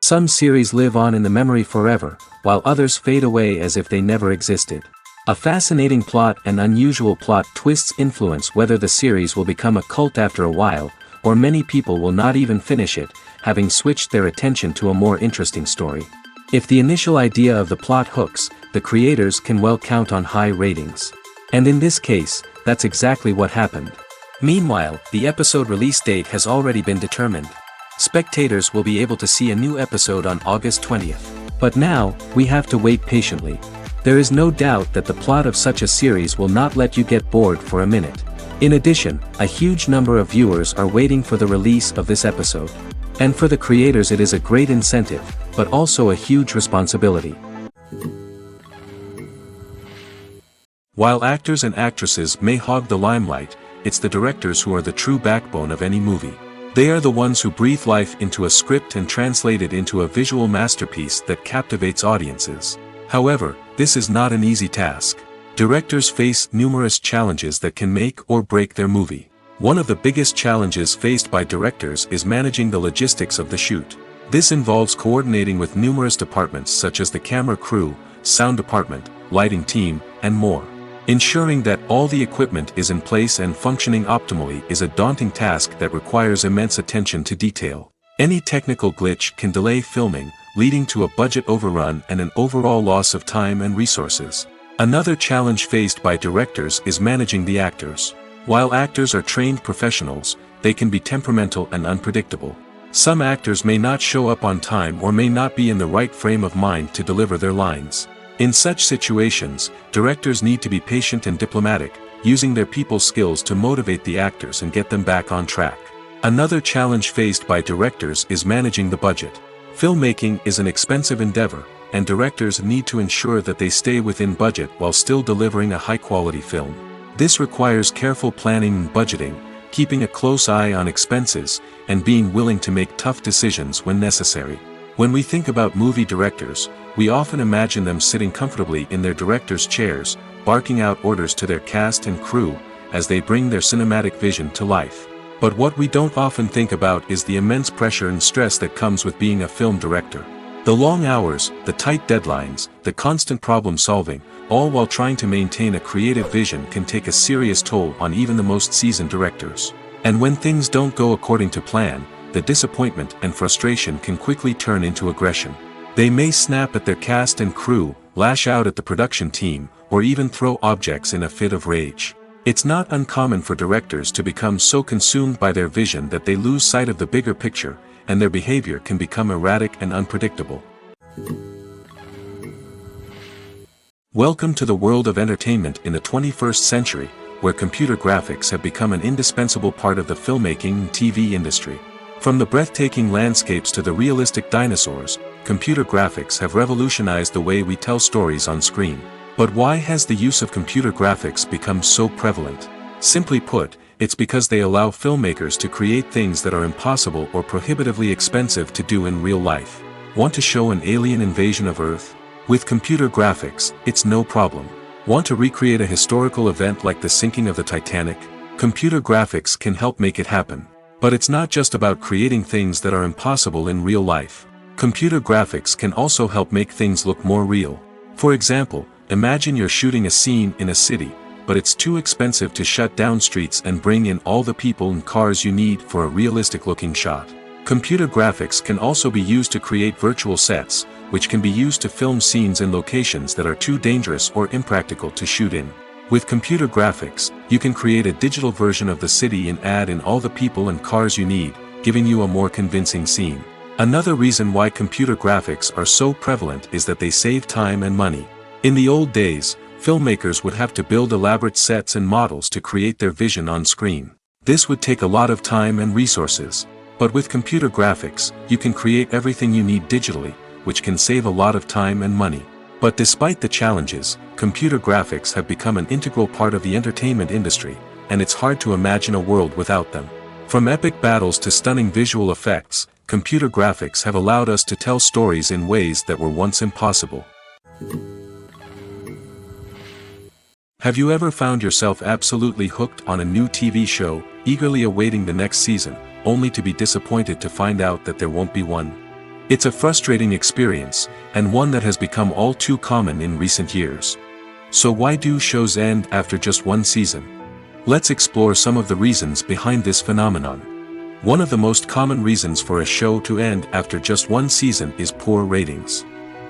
Some series live on in the memory forever, while others fade away as if they never existed. A fascinating plot and unusual plot twists influence whether the series will become a cult after a while, or many people will not even finish it, having switched their attention to a more interesting story. If the initial idea of the plot hooks, the creators can well count on high ratings. And in this case, that's exactly what happened. Meanwhile, the episode release date has already been determined. Spectators will be able to see a new episode on August 20th. But now, we have to wait patiently. There is no doubt that the plot of such a series will not let you get bored for a minute. In addition, a huge number of viewers are waiting for the release of this episode. And for the creators it is a great incentive, but also a huge responsibility. While actors and actresses may hog the limelight, it's the directors who are the true backbone of any movie. They are the ones who breathe life into a script and translate it into a visual masterpiece that captivates audiences. However, this is not an easy task. Directors face numerous challenges that can make or break their movie. One of the biggest challenges faced by directors is managing the logistics of the shoot. This involves coordinating with numerous departments such as the camera crew, sound department, lighting team, and more. Ensuring that all the equipment is in place and functioning optimally is a daunting task that requires immense attention to detail. Any technical glitch can delay filming, leading to a budget overrun and an overall loss of time and resources. Another challenge faced by directors is managing the actors. While actors are trained professionals, they can be temperamental and unpredictable. Some actors may not show up on time or may not be in the right frame of mind to deliver their lines. In such situations, directors need to be patient and diplomatic, using their people skills to motivate the actors and get them back on track. Another challenge faced by directors is managing the budget. Filmmaking is an expensive endeavor, and directors need to ensure that they stay within budget while still delivering a high-quality film. This requires careful planning and budgeting, keeping a close eye on expenses, and being willing to make tough decisions when necessary. When we think about movie directors, we often imagine them sitting comfortably in their director's chairs, barking out orders to their cast and crew, as they bring their cinematic vision to life. But what we don't often think about is the immense pressure and stress that comes with being a film director. The long hours, the tight deadlines, the constant problem solving, all while trying to maintain a creative vision can take a serious toll on even the most seasoned directors. And when things don't go according to plan, the disappointment and frustration can quickly turn into aggression. They may snap at their cast and crew, lash out at the production team, or even throw objects in a fit of rage. It's not uncommon for directors to become so consumed by their vision that they lose sight of the bigger picture, and their behavior can become erratic and unpredictable. Welcome to the world of entertainment in the 21st century, where computer graphics have become an indispensable part of the filmmaking and TV industry. From the breathtaking landscapes to the realistic dinosaurs, computer graphics have revolutionized the way we tell stories on screen. But why has the use of computer graphics become so prevalent? Simply put, it's because they allow filmmakers to create things that are impossible or prohibitively expensive to do in real life. Want to show an alien invasion of Earth? With computer graphics, it's no problem. Want to recreate a historical event like the sinking of the Titanic? Computer graphics can help make it happen. But it's not just about creating things that are impossible in real life. Computer graphics can also help make things look more real. For example, imagine you're shooting a scene in a city, but it's too expensive to shut down streets and bring in all the people and cars you need for a realistic-looking shot. Computer graphics can also be used to create virtual sets, which can be used to film scenes in locations that are too dangerous or impractical to shoot in. With computer graphics, you can create a digital version of the city and add in all the people and cars you need, giving you a more convincing scene. Another reason why computer graphics are so prevalent is that they save time and money. In the old days, filmmakers would have to build elaborate sets and models to create their vision on screen. This would take a lot of time and resources. But with computer graphics, you can create everything you need digitally, which can save a lot of time and money. But despite the challenges, computer graphics have become an integral part of the entertainment industry, and it's hard to imagine a world without them. From epic battles to stunning visual effects, computer graphics have allowed us to tell stories in ways that were once impossible. Have you ever found yourself absolutely hooked on a new TV show, eagerly awaiting the next season, only to be disappointed to find out that there won't be one? It's a frustrating experience, and one that has become all too common in recent years. So why do shows end after just one season? Let's explore some of the reasons behind this phenomenon. One of the most common reasons for a show to end after just one season is poor ratings.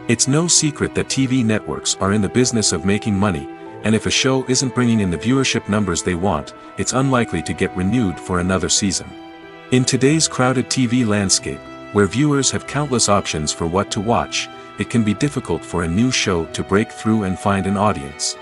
It's no secret that TV networks are in the business of making money, and if a show isn't bringing in the viewership numbers they want, it's unlikely to get renewed for another season. In today's crowded TV landscape, where viewers have countless options for what to watch, it can be difficult for a new show to break through and find an audience.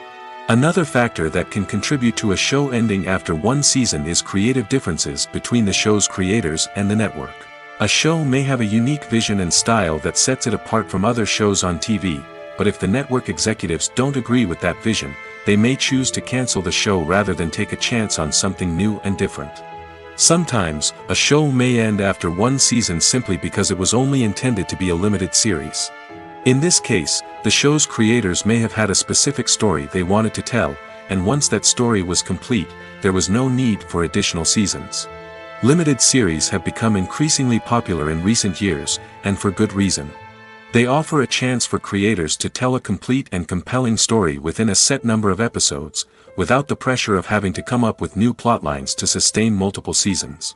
Another factor that can contribute to a show ending after one season is creative differences between the show's creators and the network. A show may have a unique vision and style that sets it apart from other shows on TV, but if the network executives don't agree with that vision, they may choose to cancel the show rather than take a chance on something new and different. Sometimes, a show may end after one season simply because it was only intended to be a limited series. In this case, the show's creators may have had a specific story they wanted to tell, and once that story was complete, there was no need for additional seasons. Limited series have become increasingly popular in recent years, and for good reason. They offer a chance for creators to tell a complete and compelling story within a set number of episodes, without the pressure of having to come up with new plotlines to sustain multiple seasons.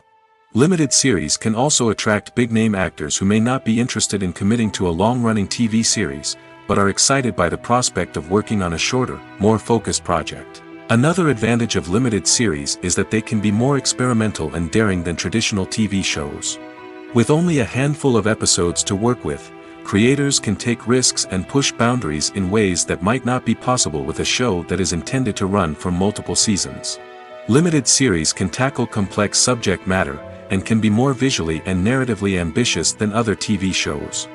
Limited series can also attract big-name actors who may not be interested in committing to a long-running TV series, but are excited by the prospect of working on a shorter, more focused project. Another advantage of limited series is that they can be more experimental and daring than traditional TV shows. With only a handful of episodes to work with, creators can take risks and push boundaries in ways that might not be possible with a show that is intended to run for multiple seasons. Limited series can tackle complex subject matter, and can be more visually and narratively ambitious than other TV shows.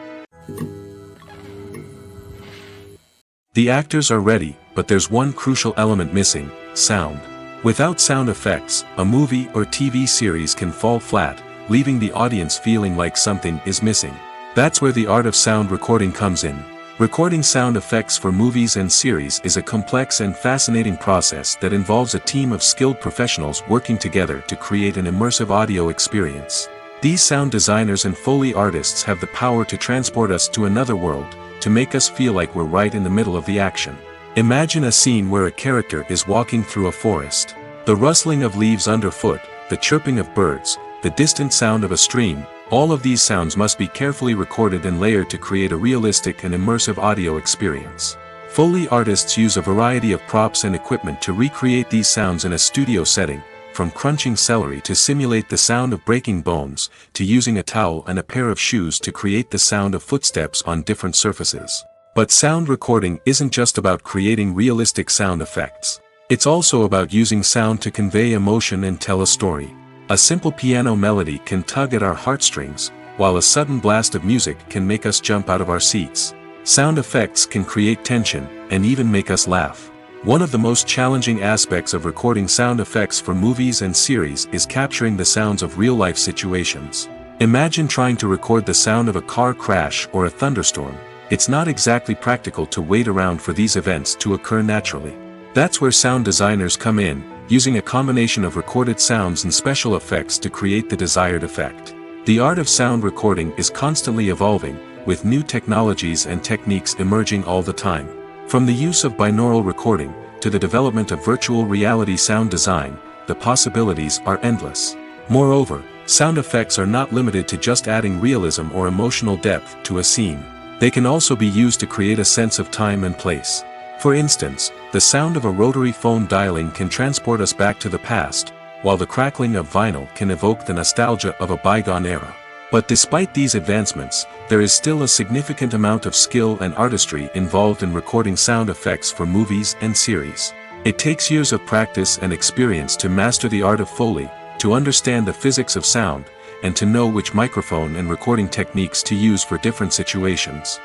The actors are ready, but there's one crucial element missing: sound. Without sound effects, a movie or TV series can fall flat, leaving the audience feeling like something is missing. That's where the art of sound recording comes in. Recording sound effects for movies and series is a complex and fascinating process that involves a team of skilled professionals working together to create an immersive audio experience. These sound designers and Foley artists have the power to transport us to another world, to make us feel like we're right in the middle of the action. Imagine a scene where a character is walking through a forest. The rustling of leaves underfoot, the chirping of birds, the distant sound of a stream, all of these sounds must be carefully recorded and layered to create a realistic and immersive audio experience. Foley artists use a variety of props and equipment to recreate these sounds in a studio setting, from crunching celery to simulate the sound of breaking bones, to using a towel and a pair of shoes to create the sound of footsteps on different surfaces. But sound recording isn't just about creating realistic sound effects. It's also about using sound to convey emotion and tell a story. A simple piano melody can tug at our heartstrings, while a sudden blast of music can make us jump out of our seats. Sound effects can create tension, and even make us laugh. One of the most challenging aspects of recording sound effects for movies and series is capturing the sounds of real-life situations. Imagine trying to record the sound of a car crash or a thunderstorm. It's not exactly practical to wait around for these events to occur naturally. That's where sound designers come in, using a combination of recorded sounds and special effects to create the desired effect. The art of sound recording is constantly evolving, with new technologies and techniques emerging all the time. From the use of binaural recording, to the development of virtual reality sound design, the possibilities are endless. Moreover, sound effects are not limited to just adding realism or emotional depth to a scene. They can also be used to create a sense of time and place. For instance, the sound of a rotary phone dialing can transport us back to the past, while the crackling of vinyl can evoke the nostalgia of a bygone era. But despite these advancements, there is still a significant amount of skill and artistry involved in recording sound effects for movies and series. It takes years of practice and experience to master the art of Foley, to understand the physics of sound, and to know which microphone and recording techniques to use for different situations.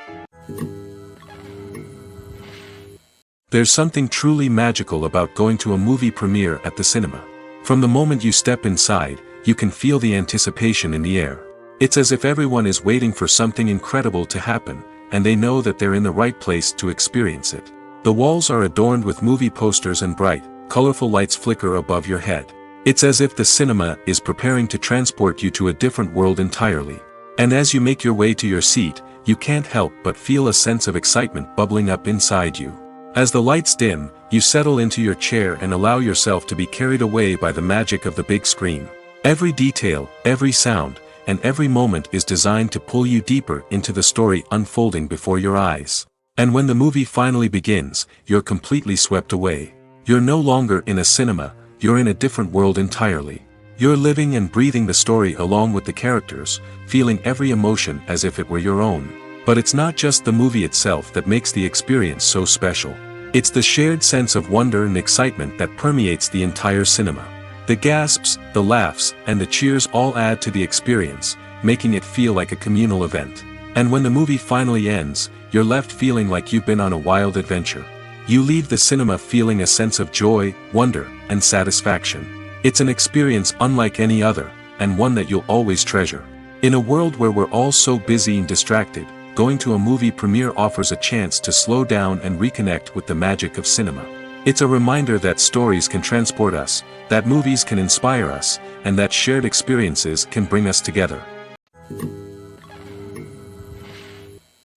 There's something truly magical about going to a movie premiere at the cinema. From the moment you step inside, you can feel the anticipation in the air. It's as if everyone is waiting for something incredible to happen, and they know that they're in the right place to experience it. The walls are adorned with movie posters and bright, colorful lights flicker above your head. It's as if the cinema is preparing to transport you to a different world entirely. And as you make your way to your seat, you can't help but feel a sense of excitement bubbling up inside you. As the lights dim, you settle into your chair and allow yourself to be carried away by the magic of the big screen. Every detail, every sound, and every moment is designed to pull you deeper into the story unfolding before your eyes. And when the movie finally begins, you're completely swept away. You're no longer in a cinema, you're in a different world entirely. You're living and breathing the story along with the characters, feeling every emotion as if it were your own. But it's not just the movie itself that makes the experience so special. It's the shared sense of wonder and excitement that permeates the entire cinema. The gasps, the laughs, and the cheers all add to the experience, making it feel like a communal event. And when the movie finally ends, you're left feeling like you've been on a wild adventure. You leave the cinema feeling a sense of joy, wonder, and satisfaction. It's an experience unlike any other, and one that you'll always treasure. In a world where we're all so busy and distracted, going to a movie premiere offers a chance to slow down and reconnect with the magic of cinema. It's a reminder that stories can transport us, that movies can inspire us, and that shared experiences can bring us together.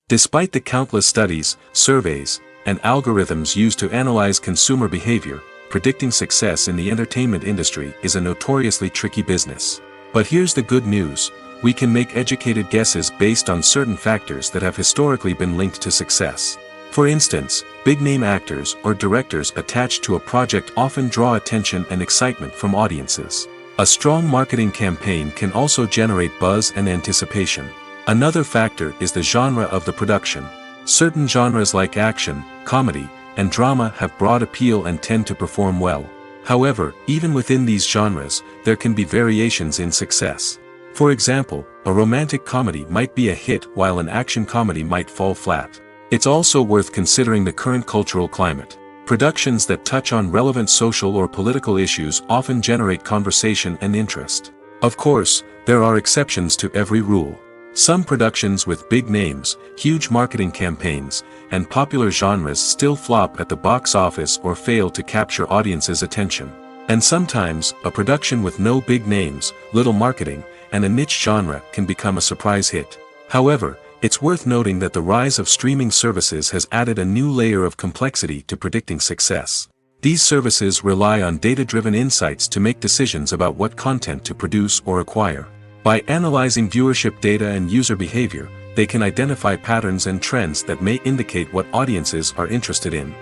Despite the countless studies, surveys, and algorithms used to analyze consumer behavior, predicting success in the entertainment industry is a notoriously tricky business. But here's the good news: we can make educated guesses based on certain factors that have historically been linked to success. For instance, big-name actors or directors attached to a project often draw attention and excitement from audiences. A strong marketing campaign can also generate buzz and anticipation. Another factor is the genre of the production. Certain genres like action, comedy, and drama have broad appeal and tend to perform well. However, even within these genres, there can be variations in success. For example, a romantic comedy might be a hit while an action comedy might fall flat. It's also worth considering the current cultural climate. Productions that touch on relevant social or political issues often generate conversation and interest. Of course, there are exceptions to every rule. Some productions with big names, huge marketing campaigns, and popular genres still flop at the box office or fail to capture audiences' attention. And sometimes, a production with no big names, little marketing, and a niche genre can become a surprise hit. However, it's worth noting that the rise of streaming services has added a new layer of complexity to predicting success. These services rely on data-driven insights to make decisions about what content to produce or acquire. By analyzing viewership data and user behavior, they can identify patterns and trends that may indicate what audiences are interested in.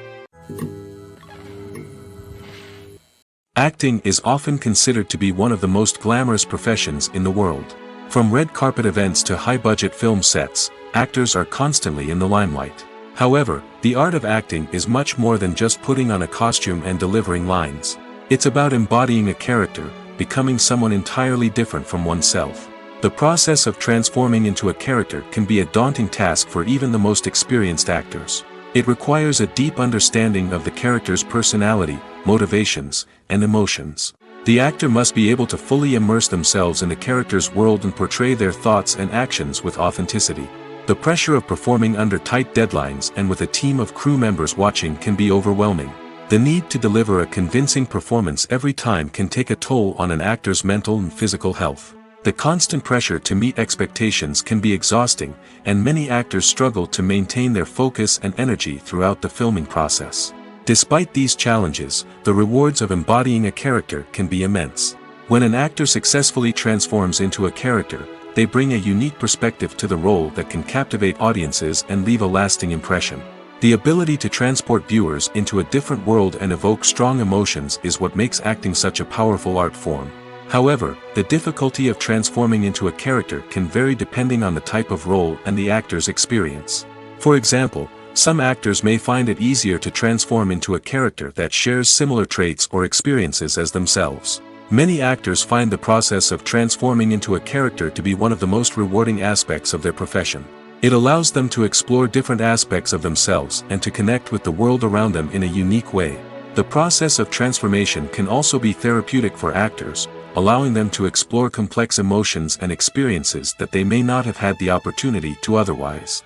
Acting is often considered to be one of the most glamorous professions in the world. From red carpet events to high-budget film sets, actors are constantly in the limelight. However, the art of acting is much more than just putting on a costume and delivering lines. It's about embodying a character, becoming someone entirely different from oneself. The process of transforming into a character can be a daunting task for even the most experienced actors. It requires a deep understanding of the character's personality, motivations, and emotions. The actor must be able to fully immerse themselves in the character's world and portray their thoughts and actions with authenticity. The pressure of performing under tight deadlines and with a team of crew members watching can be overwhelming. The need to deliver a convincing performance every time can take a toll on an actor's mental and physical health. The constant pressure to meet expectations can be exhausting, and many actors struggle to maintain their focus and energy throughout the filming process. Despite these challenges, the rewards of embodying a character can be immense. When an actor successfully transforms into a character, they bring a unique perspective to the role that can captivate audiences and leave a lasting impression. The ability to transport viewers into a different world and evoke strong emotions is what makes acting such a powerful art form. However, the difficulty of transforming into a character can vary depending on the type of role and the actor's experience. For example, some actors may find it easier to transform into a character that shares similar traits or experiences as themselves. Many actors find the process of transforming into a character to be one of the most rewarding aspects of their profession. It allows them to explore different aspects of themselves and to connect with the world around them in a unique way. The process of transformation can also be therapeutic for actors, allowing them to explore complex emotions and experiences that they may not have had the opportunity to otherwise.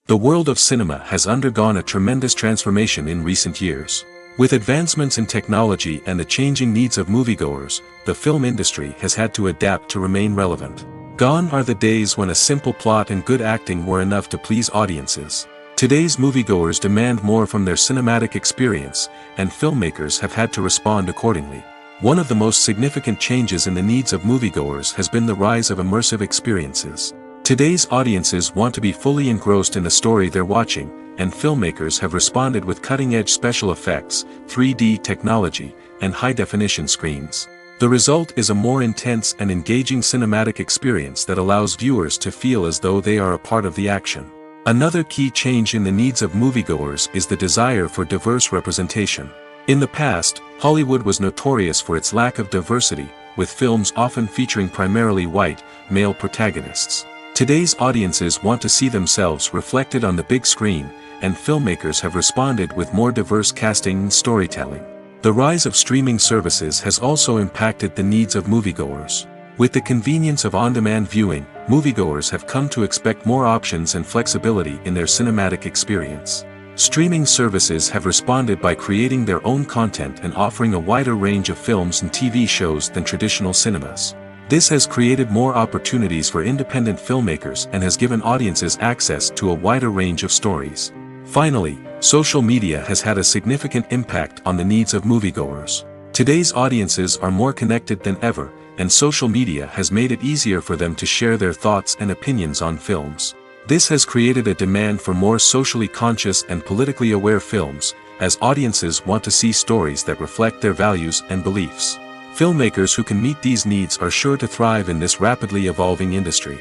The world of cinema has undergone a tremendous transformation in recent years. With advancements in technology and the changing needs of moviegoers, the film industry has had to adapt to remain relevant. Gone are the days when a simple plot and good acting were enough to please audiences. Today's moviegoers demand more from their cinematic experience, and filmmakers have had to respond accordingly. One of the most significant changes in the needs of moviegoers has been the rise of immersive experiences. Today's audiences want to be fully engrossed in the story they're watching, and filmmakers have responded with cutting-edge special effects, 3D technology, and high-definition screens. The result is a more intense and engaging cinematic experience that allows viewers to feel as though they are a part of the action. Another key change in the needs of moviegoers is the desire for diverse representation. In the past, Hollywood was notorious for its lack of diversity, with films often featuring primarily white, male protagonists. Today's audiences want to see themselves reflected on the big screen, and filmmakers have responded with more diverse casting and storytelling. The rise of streaming services has also impacted the needs of moviegoers. With the convenience of on-demand viewing, moviegoers have come to expect more options and flexibility in their cinematic experience. Streaming services have responded by creating their own content and offering a wider range of films and TV shows than traditional cinemas. This has created more opportunities for independent filmmakers and has given audiences access to a wider range of stories. Finally, social media has had a significant impact on the needs of moviegoers. Today's audiences are more connected than ever, and social media has made it easier for them to share their thoughts and opinions on films. This has created a demand for more socially conscious and politically aware films, as audiences want to see stories that reflect their values and beliefs. Filmmakers who can meet these needs are sure to thrive in this rapidly evolving industry.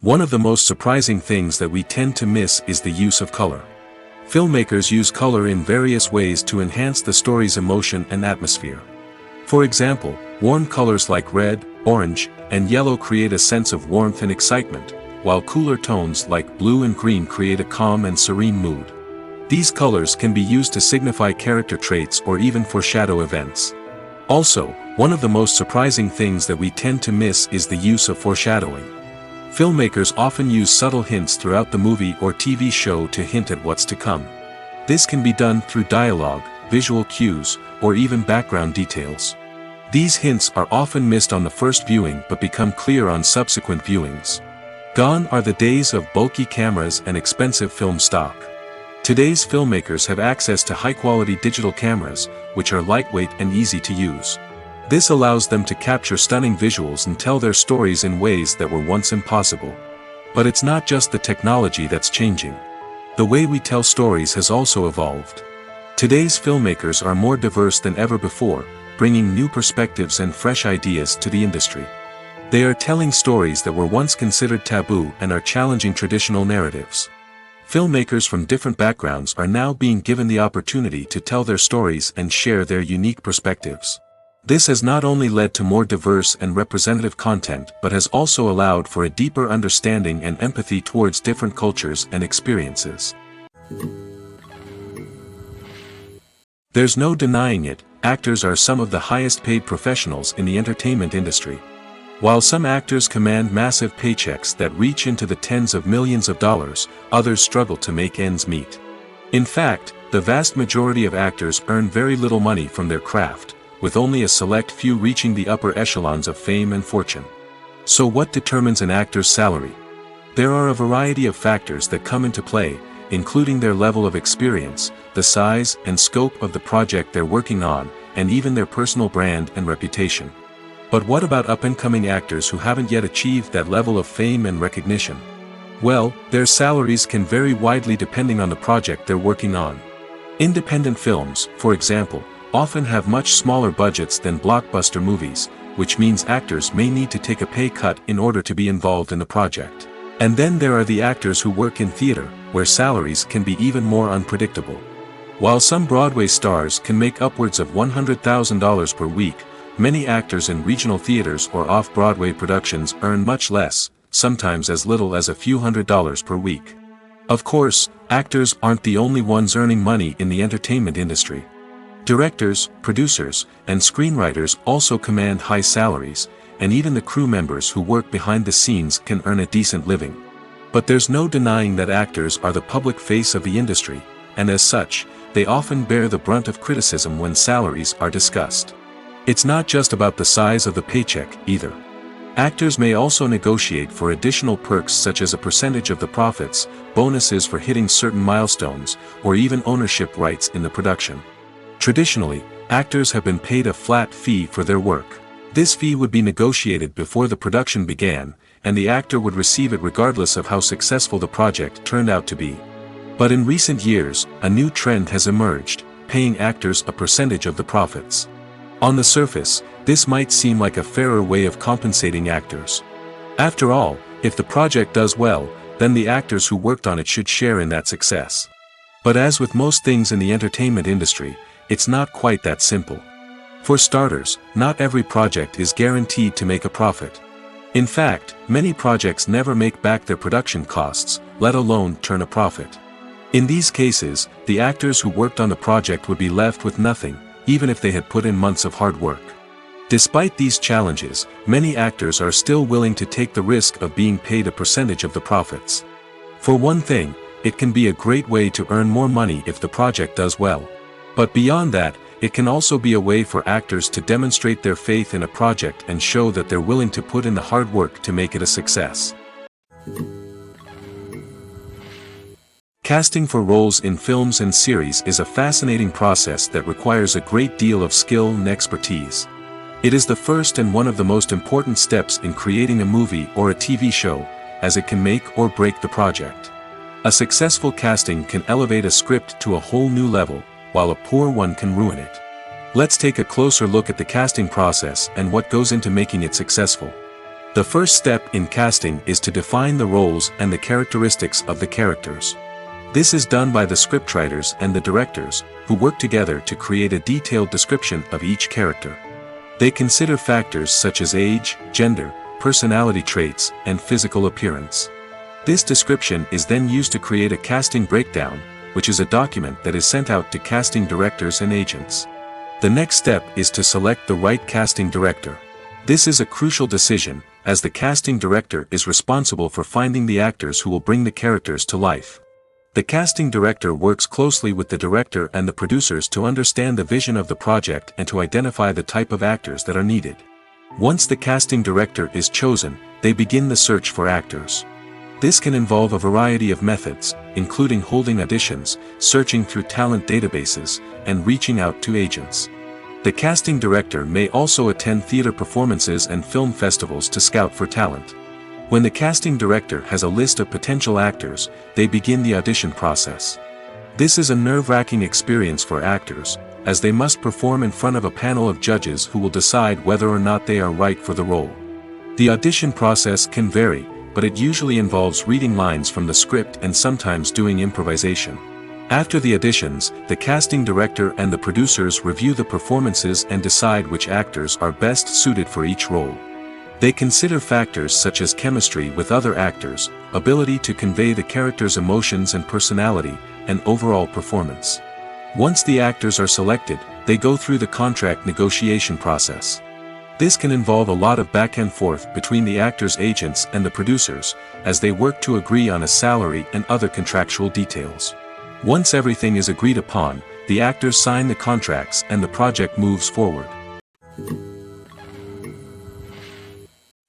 One of the most surprising things that we tend to miss is the use of color. Filmmakers use color in various ways to enhance the story's emotion and atmosphere. For example, warm colors like red, orange, and yellow create a sense of warmth and excitement, while cooler tones like blue and green create a calm and serene mood. These colors can be used to signify character traits or even foreshadow events. Also, one of the most surprising things that we tend to miss is the use of foreshadowing. Filmmakers often use subtle hints throughout the movie or TV show to hint at what's to come. This can be done through dialogue, visual cues, or even background details. These hints are often missed on the first viewing but become clear on subsequent viewings. Gone are the days of bulky cameras and expensive film stock. Today's filmmakers have access to high-quality digital cameras, which are lightweight and easy to use. This allows them to capture stunning visuals and tell their stories in ways that were once impossible. But it's not just the technology that's changing. The way we tell stories has also evolved. Today's filmmakers are more diverse than ever before, bringing new perspectives and fresh ideas to the industry. They are telling stories that were once considered taboo and are challenging traditional narratives. Filmmakers from different backgrounds are now being given the opportunity to tell their stories and share their unique perspectives. This has not only led to more diverse and representative content but has also allowed for a deeper understanding and empathy towards different cultures and experiences. There's no denying it, actors are some of the highest paid professionals in the entertainment industry. While some actors command massive paychecks that reach into the tens of millions of dollars, others struggle to make ends meet. In fact, the vast majority of actors earn very little money from their craft, with only a select few reaching the upper echelons of fame and fortune. So what determines an actor's salary? There are a variety of factors that come into play, including their level of experience, the size and scope of the project they're working on, and even their personal brand and reputation. But what about up-and-coming actors who haven't yet achieved that level of fame and recognition? Well, their salaries can vary widely depending on the project they're working on. Independent films, for example, often have much smaller budgets than blockbuster movies, which means actors may need to take a pay cut in order to be involved in the project. And then there are the actors who work in theater, where salaries can be even more unpredictable. While some Broadway stars can make upwards of $100,000 per week, many actors in regional theaters or off-Broadway productions earn much less, sometimes as little as a few $100s per week. Of course, actors aren't the only ones earning money in the entertainment industry. Directors, producers, and screenwriters also command high salaries, and even the crew members who work behind the scenes can earn a decent living. But there's no denying that actors are the public face of the industry, and as such, they often bear the brunt of criticism when salaries are discussed. It's not just about the size of the paycheck, either. Actors may also negotiate for additional perks such as a percentage of the profits, bonuses for hitting certain milestones, or even ownership rights in the production. Traditionally, actors have been paid a flat fee for their work. This fee would be negotiated before the production began, and the actor would receive it regardless of how successful the project turned out to be. But in recent years, a new trend has emerged, paying actors a percentage of the profits. On the surface, this might seem like a fairer way of compensating actors. After all, if the project does well, then the actors who worked on it should share in that success. But as with most things in the entertainment industry, it's not quite that simple. For starters, not every project is guaranteed to make a profit. In fact, many projects never make back their production costs, let alone turn a profit. In these cases, the actors who worked on the project would be left with nothing, even if they had put in months of hard work. Despite these challenges, many actors are still willing to take the risk of being paid a percentage of the profits. For one thing, it can be a great way to earn more money if the project does well. But beyond that, it can also be a way for actors to demonstrate their faith in a project and show that they're willing to put in the hard work to make it a success. Casting for roles in films and series is a fascinating process that requires a great deal of skill and expertise. It is the first and one of the most important steps in creating a movie or a TV show, as it can make or break the project. A successful casting can elevate a script to a whole new level, while a poor one can ruin it. Let's take a closer look at the casting process and what goes into making it successful. The first step in casting is to define the roles and the characteristics of the characters. This is done by the scriptwriters and the directors, who work together to create a detailed description of each character. They consider factors such as age, gender, personality traits, and physical appearance. This description is then used to create a casting breakdown, which is a document that is sent out to casting directors and agents. The next step is to select the right casting director. This is a crucial decision, as the casting director is responsible for finding the actors who will bring the characters to life. The casting director works closely with the director and the producers to understand the vision of the project and to identify the type of actors that are needed. Once the casting director is chosen, they begin the search for actors. This can involve a variety of methods, including holding auditions, searching through talent databases, and reaching out to agents. The casting director may also attend theater performances and film festivals to scout for talent. When the casting director has a list of potential actors, they begin the audition process. This is a nerve-wracking experience for actors, as they must perform in front of a panel of judges who will decide whether or not they are right for the role. The audition process can vary, but it usually involves reading lines from the script and sometimes doing improvisation. After the auditions, the casting director and the producers review the performances and decide which actors are best suited for each role. They consider factors such as chemistry with other actors, ability to convey the character's emotions and personality, and overall performance. Once the actors are selected, they go through the contract negotiation process. This can involve a lot of back and forth between the actors' agents and the producers, as they work to agree on a salary and other contractual details. Once everything is agreed upon, the actors sign the contracts and the project moves forward.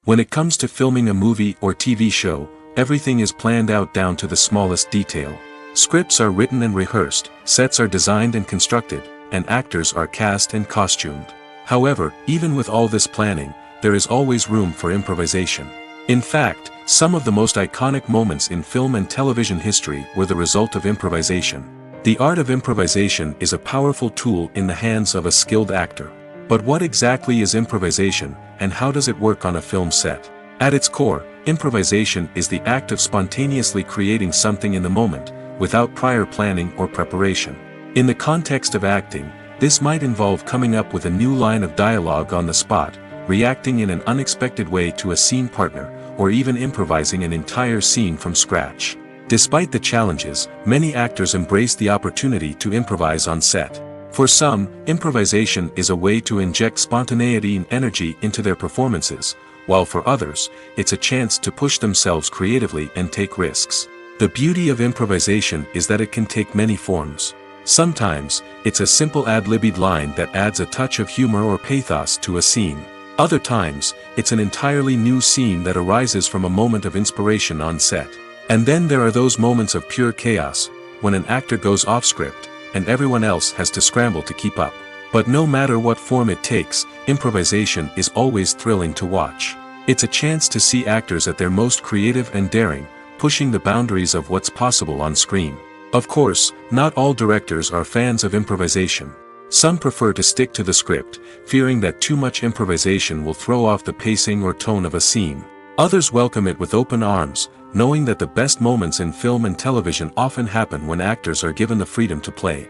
When it comes to filming a movie or TV show, everything is planned out down to the smallest detail. Scripts are written and rehearsed, sets are designed and constructed, and actors are cast and costumed. However, even with all this planning, there is always room for improvisation. In fact, some of the most iconic moments in film and television history were the result of improvisation. The art of improvisation is a powerful tool in the hands of a skilled actor. But what exactly is improvisation, and how does it work on a film set? At its core, improvisation is the act of spontaneously creating something in the moment, without prior planning or preparation. In the context of acting, this might involve coming up with a new line of dialogue on the spot, reacting in an unexpected way to a scene partner, or even improvising an entire scene from scratch. Despite the challenges, many actors embrace the opportunity to improvise on set. For some, improvisation is a way to inject spontaneity and energy into their performances, while for others, it's a chance to push themselves creatively and take risks. The beauty of improvisation is that it can take many forms. Sometimes, it's a simple ad-libbed line that adds a touch of humor or pathos to a scene. Other times, it's an entirely new scene that arises from a moment of inspiration on set. And then there are those moments of pure chaos, when an actor goes off script, and everyone else has to scramble to keep up. But no matter what form it takes, improvisation is always thrilling to watch. It's a chance to see actors at their most creative and daring, pushing the boundaries of what's possible on screen. Of course, not all directors are fans of improvisation. Some prefer to stick to the script, fearing that too much improvisation will throw off the pacing or tone of a scene. Others welcome it with open arms, knowing that the best moments in film and television often happen when actors are given the freedom to play.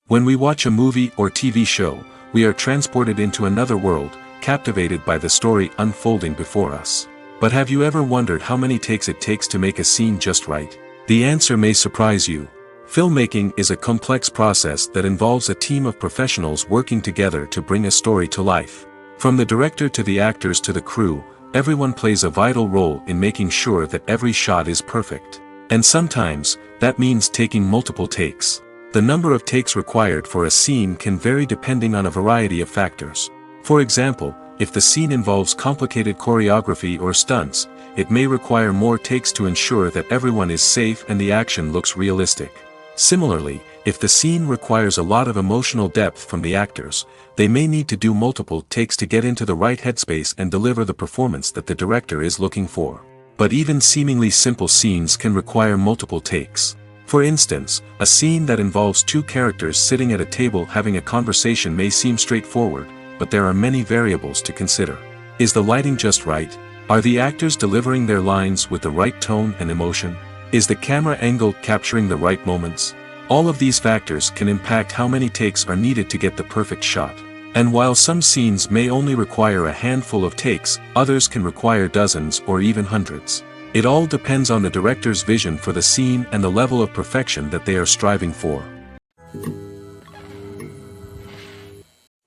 When we watch a movie or TV show, we are transported into another world, captivated by the story unfolding before us. But have you ever wondered how many takes it takes to make a scene just right? The answer may surprise you. Filmmaking is a complex process that involves a team of professionals working together to bring a story to life. From the director to the actors to the crew, everyone plays a vital role in making sure that every shot is perfect. And sometimes, that means taking multiple takes. The number of takes required for a scene can vary depending on a variety of factors. For example, if the scene involves complicated choreography or stunts, it may require more takes to ensure that everyone is safe and the action looks realistic. Similarly, if the scene requires a lot of emotional depth from the actors, they may need to do multiple takes to get into the right headspace and deliver the performance that the director is looking for. But even seemingly simple scenes can require multiple takes. For instance, a scene that involves two characters sitting at a table having a conversation may seem straightforward, but there are many variables to consider. Is the lighting just right? Are the actors delivering their lines with the right tone and emotion? Is the camera angle capturing the right moments? All of these factors can impact how many takes are needed to get the perfect shot. And while some scenes may only require a handful of takes, others can require dozens or even hundreds. It all depends on the director's vision for the scene and the level of perfection that they are striving for.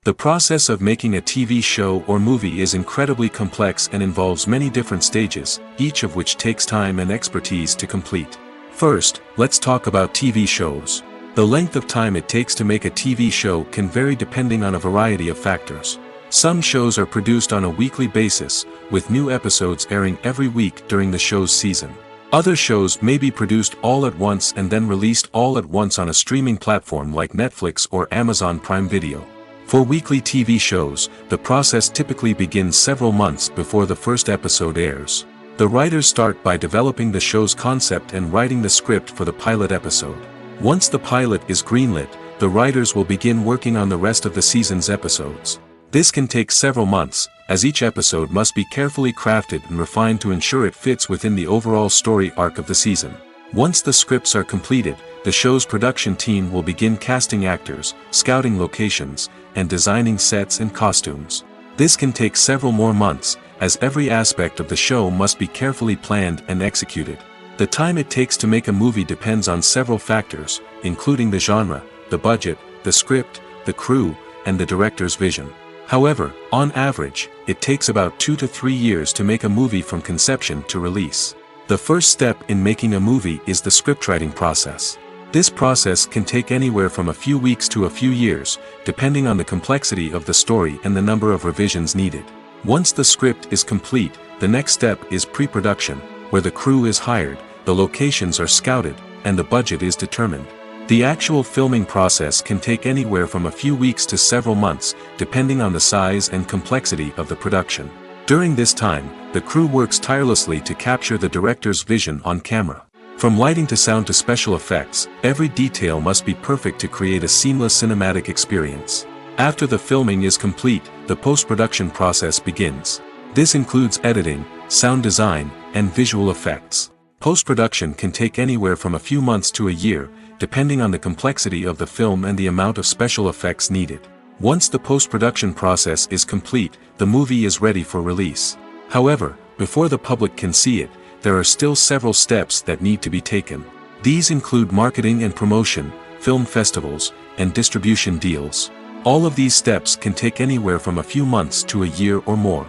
The process of making a TV show or movie is incredibly complex and involves many different stages, each of which takes time and expertise to complete. First, let's talk about TV shows. The length of time it takes to make a TV show can vary depending on a variety of factors. Some shows are produced on a weekly basis, with new episodes airing every week during the show's season. Other shows may be produced all at once and then released all at once on a streaming platform like Netflix or Amazon Prime Video. For weekly TV shows, the process typically begins several months before the first episode airs. The writers start by developing the show's concept and writing the script for the pilot episode. Once the pilot is greenlit, the writers will begin working on the rest of the season's episodes. This can take several months, as each episode must be carefully crafted and refined to ensure it fits within the overall story arc of the season. Once the scripts are completed, the show's production team will begin casting actors, scouting locations, and designing sets and costumes. This can take several more months, as every aspect of the show must be carefully planned and executed. The time it takes to make a movie depends on several factors, including the genre, the budget, the script, the crew, and the director's vision. However, on average, it takes about 2 to 3 years to make a movie from conception to release. The first step in making a movie is the scriptwriting process. This process can take anywhere from a few weeks to a few years, depending on the complexity of the story and the number of revisions needed. Once the script is complete, the next step is pre-production, where the crew is hired, the locations are scouted, and the budget is determined. The actual filming process can take anywhere from a few weeks to several months, depending on the size and complexity of the production. During this time, the crew works tirelessly to capture the director's vision on camera. From lighting to sound to special effects, every detail must be perfect to create a seamless cinematic experience. After the filming is complete, the post-production process begins. This includes editing, sound design, and visual effects. Post-production can take anywhere from a few months to a year, depending on the complexity of the film and the amount of special effects needed. Once the post-production process is complete, the movie is ready for release. However, before the public can see it, there are still several steps that need to be taken. These include marketing and promotion, film festivals, and distribution deals. All of these steps can take anywhere from a few months to a year or more.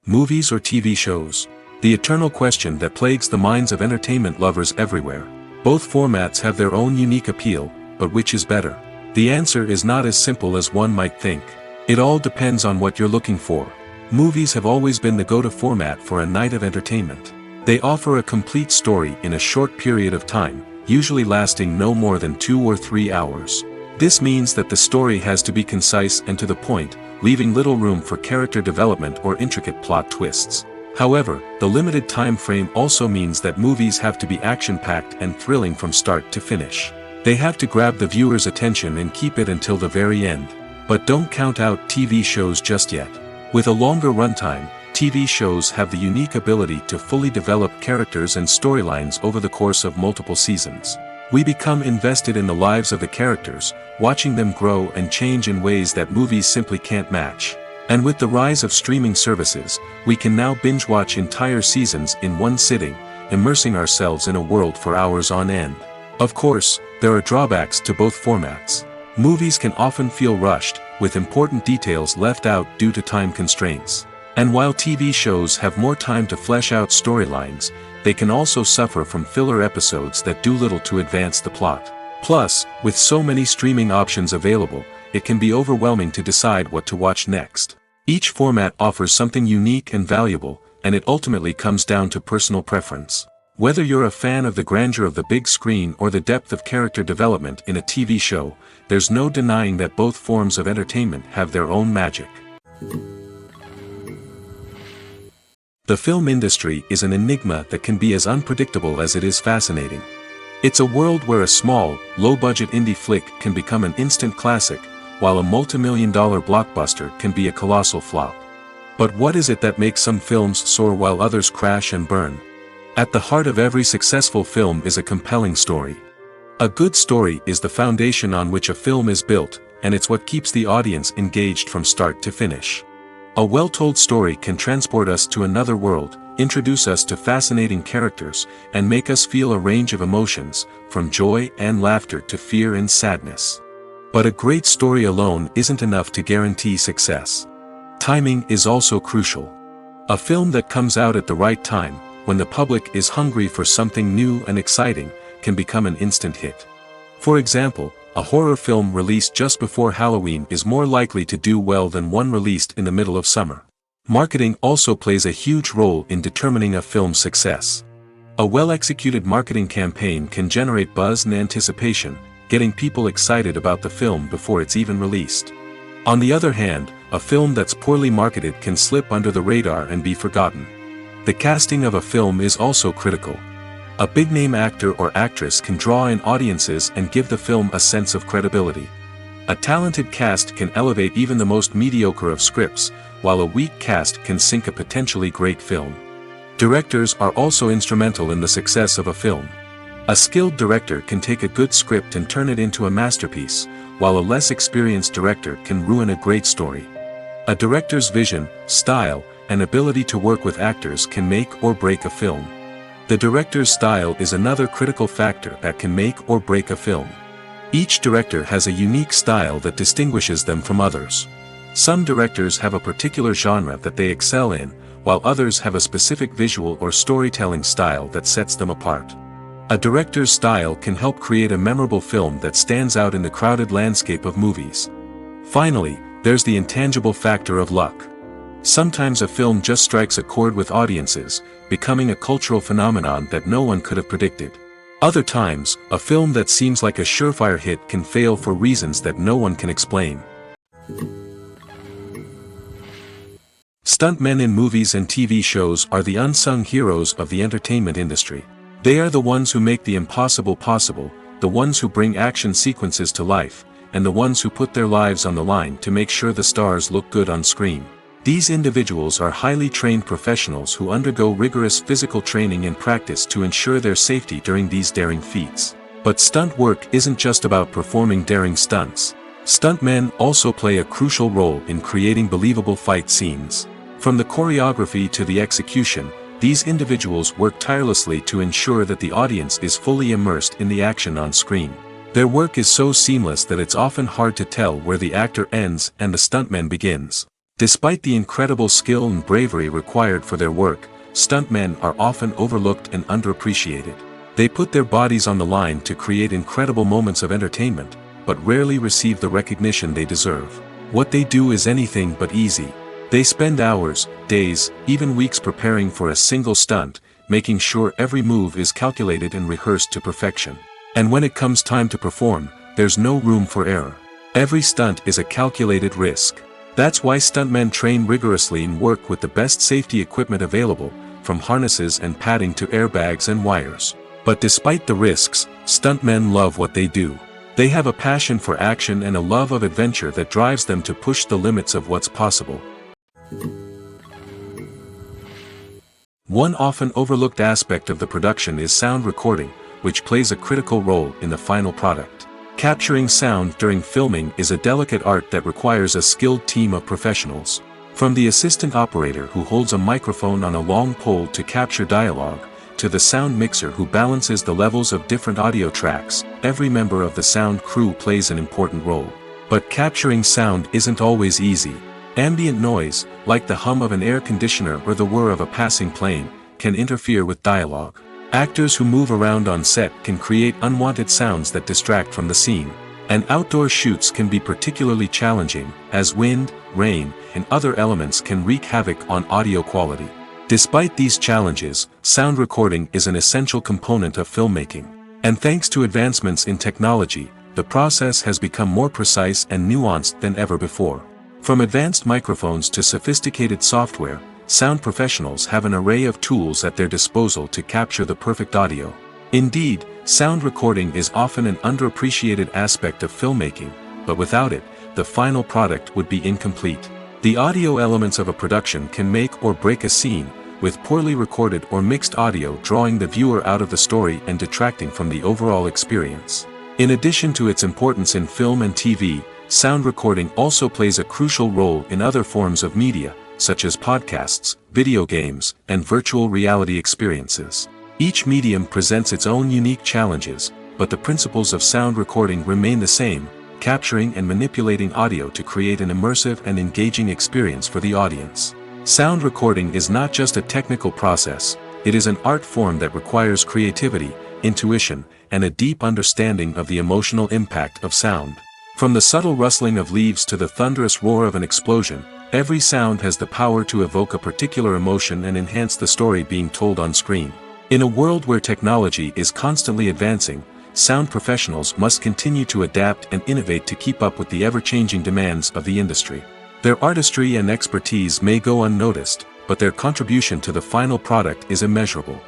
Movies or TV shows? The eternal question that plagues the minds of entertainment lovers everywhere. Both formats have their own unique appeal, but which is better? The answer is not as simple as one might think. It all depends on what you're looking for. Movies have always been the go-to format for a night of entertainment. They offer a complete story in a short period of time, usually lasting no more than 2 or 3 hours. This means that the story has to be concise and to the point, leaving little room for character development or intricate plot twists. However, the limited time frame also means that movies have to be action-packed and thrilling from start to finish. They have to grab the viewer's attention and keep it until the very end. But don't count out TV shows just yet. With a longer runtime, TV shows have the unique ability to fully develop characters and storylines over the course of multiple seasons. We become invested in the lives of the characters, watching them grow and change in ways that movies simply can't match. And with the rise of streaming services, we can now binge-watch entire seasons in one sitting, immersing ourselves in a world for hours on end. Of course, there are drawbacks to both formats. Movies can often feel rushed, with important details left out due to time constraints. And while TV shows have more time to flesh out storylines, they can also suffer from filler episodes that do little to advance the plot. Plus, with so many streaming options available, it can be overwhelming to decide what to watch next. Each format offers something unique and valuable, and it ultimately comes down to personal preference. Whether you're a fan of the grandeur of the big screen or the depth of character development in a TV show, there's no denying that both forms of entertainment have their own magic. The film industry is an enigma that can be as unpredictable as it is fascinating. It's a world where a small, low-budget indie flick can become an instant classic, while a multi-million-dollar blockbuster can be a colossal flop. But what is it that makes some films soar while others crash and burn? At the heart of every successful film is a compelling story. A good story is the foundation on which a film is built, and it's what keeps the audience engaged from start to finish. A well-told story can transport us to another world, introduce us to fascinating characters, and make us feel a range of emotions, from joy and laughter to fear and sadness. But a great story alone isn't enough to guarantee success. Timing is also crucial. A film that comes out at the right time, when the public is hungry for something new and exciting, can become an instant hit. For example, a horror film released just before Halloween is more likely to do well than one released in the middle of summer. Marketing also plays a huge role in determining a film's success. A well-executed marketing campaign can generate buzz and anticipation, getting people excited about the film before it's even released. On the other hand, a film that's poorly marketed can slip under the radar and be forgotten. The casting of a film is also critical. A big-name actor or actress can draw in audiences and give the film a sense of credibility. A talented cast can elevate even the most mediocre of scripts, while a weak cast can sink a potentially great film. Directors are also instrumental in the success of a film. A skilled director can take a good script and turn it into a masterpiece, while a less experienced director can ruin a great story. A director's vision, style, and ability to work with actors can make or break a film. The director's style is another critical factor that can make or break a film. Each director has a unique style that distinguishes them from others. Some directors have a particular genre that they excel in, while others have a specific visual or storytelling style that sets them apart. A director's style can help create a memorable film that stands out in the crowded landscape of movies. Finally, there's the intangible factor of luck. Sometimes a film just strikes a chord with audiences, becoming a cultural phenomenon that no one could have predicted. Other times, a film that seems like a surefire hit can fail for reasons that no one can explain. Stuntmen in movies and TV shows are the unsung heroes of the entertainment industry. They are the ones who make the impossible possible, the ones who bring action sequences to life, and the ones who put their lives on the line to make sure the stars look good on screen. These individuals are highly trained professionals who undergo rigorous physical training and practice to ensure their safety during these daring feats. But stunt work isn't just about performing daring stunts. Stuntmen also play a crucial role in creating believable fight scenes. From the choreography to the execution, these individuals work tirelessly to ensure that the audience is fully immersed in the action on screen. Their work is so seamless that it's often hard to tell where the actor ends and the stuntman begins. Despite the incredible skill and bravery required for their work, stuntmen are often overlooked and underappreciated. They put their bodies on the line to create incredible moments of entertainment, but rarely receive the recognition they deserve. What they do is anything but easy. They spend hours, days, even weeks preparing for a single stunt, making sure every move is calculated and rehearsed to perfection. And when it comes time to perform, there's no room for error. Every stunt is a calculated risk. That's why stuntmen train rigorously and work with the best safety equipment available, from harnesses and padding to airbags and wires. But despite the risks, stuntmen love what they do. They have a passion for action and a love of adventure that drives them to push the limits of what's possible. One often overlooked aspect of the production is sound recording, which plays a critical role in the final product. Capturing sound during filming is a delicate art that requires a skilled team of professionals. From the assistant operator who holds a microphone on a long pole to capture dialogue, to the sound mixer who balances the levels of different audio tracks, every member of the sound crew plays an important role. But capturing sound isn't always easy. Ambient noise, like the hum of an air conditioner or the whir of a passing plane, can interfere with dialogue. Actors who move around on set can create unwanted sounds that distract from the scene. And outdoor shoots can be particularly challenging, as wind, rain, and other elements can wreak havoc on audio quality. Despite these challenges, sound recording is an essential component of filmmaking. And thanks to advancements in technology, the process has become more precise and nuanced than ever before. From advanced microphones to sophisticated software, sound professionals have an array of tools at their disposal to capture the perfect audio. Indeed, sound recording is often an underappreciated aspect of filmmaking, but without it, the final product would be incomplete. The audio elements of a production can make or break a scene, with poorly recorded or mixed audio drawing the viewer out of the story and detracting from the overall experience. In addition to its importance in film and TV, sound recording also plays a crucial role in other forms of media, such as podcasts, video games, and virtual reality experiences. Each medium presents its own unique challenges, but the principles of sound recording remain the same, capturing and manipulating audio to create an immersive and engaging experience for the audience. Sound recording is not just a technical process, it is an art form that requires creativity, intuition, and a deep understanding of the emotional impact of sound. From the subtle rustling of leaves to the thunderous roar of an explosion, every sound has the power to evoke a particular emotion and enhance the story being told on screen. In a world where technology is constantly advancing, sound professionals must continue to adapt and innovate to keep up with the ever-changing demands of the industry. Their artistry and expertise may go unnoticed, but their contribution to the final product is immeasurable.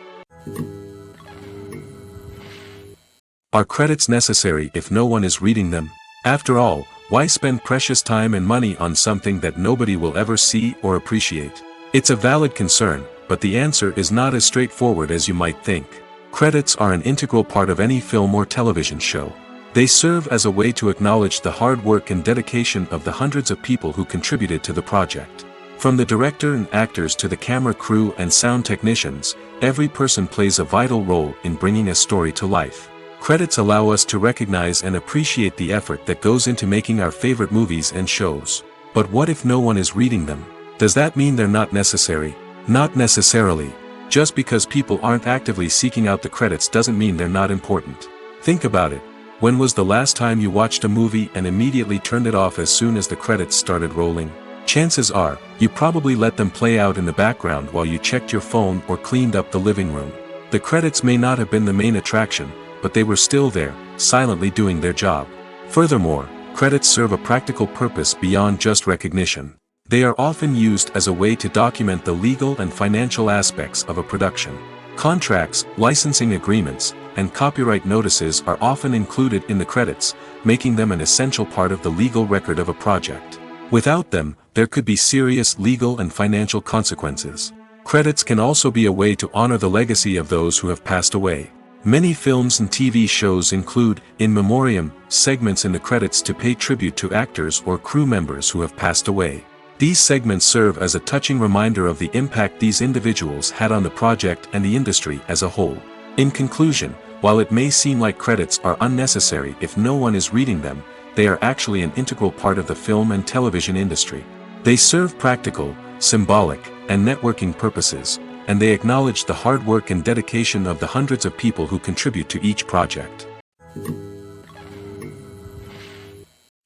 Are credits necessary if no one is reading them? After all, why spend precious time and money on something that nobody will ever see or appreciate? It's a valid concern, but the answer is not as straightforward as you might think. Credits are an integral part of any film or television show. They serve as a way to acknowledge the hard work and dedication of the hundreds of people who contributed to the project. From the director and actors to the camera crew and sound technicians, every person plays a vital role in bringing a story to life. Credits allow us to recognize and appreciate the effort that goes into making our favorite movies and shows. But what if no one is reading them? Does that mean they're not necessary? Not necessarily. Just because people aren't actively seeking out the credits doesn't mean they're not important. Think about it. When was the last time you watched a movie and immediately turned it off as soon as the credits started rolling? Chances are, you probably let them play out in the background while you checked your phone or cleaned up the living room. The credits may not have been the main attraction, but they were still there, silently doing their job. Furthermore, credits serve a practical purpose beyond just recognition. They are often used as a way to document the legal and financial aspects of a production. Contracts, licensing agreements, and copyright notices are often included in the credits, making them an essential part of the legal record of a project. Without them, there could be serious legal and financial consequences. Credits can also be a way to honor the legacy of those who have passed away. Many films and TV shows include, in memoriam, segments in the credits to pay tribute to actors or crew members who have passed away. These segments serve as a touching reminder of the impact these individuals had on the project and the industry as a whole. In conclusion, While it may seem like credits are unnecessary if no one is reading them, they are actually an integral part of the film and television industry. They serve practical, symbolic, and networking purposes, and they acknowledge the hard work and dedication of the hundreds of people who contribute to each project.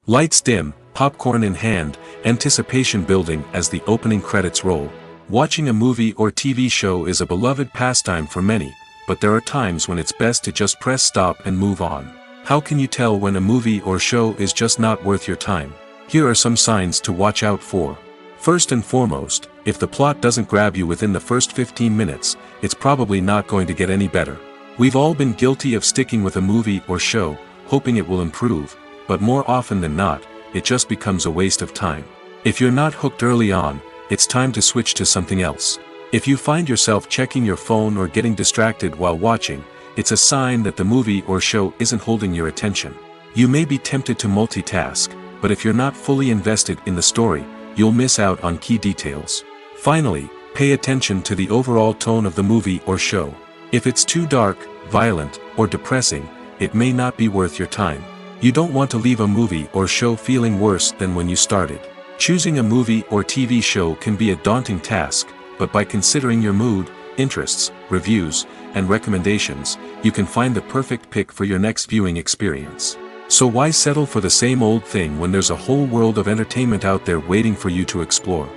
Lights dim, popcorn in hand, anticipation building as the opening credits roll. Watching a movie or TV show is a beloved pastime for many, but there are times when it's best to just press stop and move on. How can you tell when a movie or show is just not worth your time? Here are some signs to watch out for. First and foremost, if the plot doesn't grab you within the first 15 minutes, it's probably not going to get any better. We've all been guilty of sticking with a movie or show, hoping it will improve, but more often than not, it just becomes a waste of time. If you're not hooked early on, it's time to switch to something else. If you find yourself checking your phone or getting distracted while watching, it's a sign that the movie or show isn't holding your attention. You may be tempted to multitask, but if you're not fully invested in the story, you'll miss out on key details. Finally, pay attention to the overall tone of the movie or show. If it's too dark, violent, or depressing, it may not be worth your time. You don't want to leave a movie or show feeling worse than when you started. Choosing a movie or TV show can be a daunting task, but by considering your mood, interests, reviews, and recommendations, you can find the perfect pick for your next viewing experience. So why settle for the same old thing when there's a whole world of entertainment out there waiting for you to explore?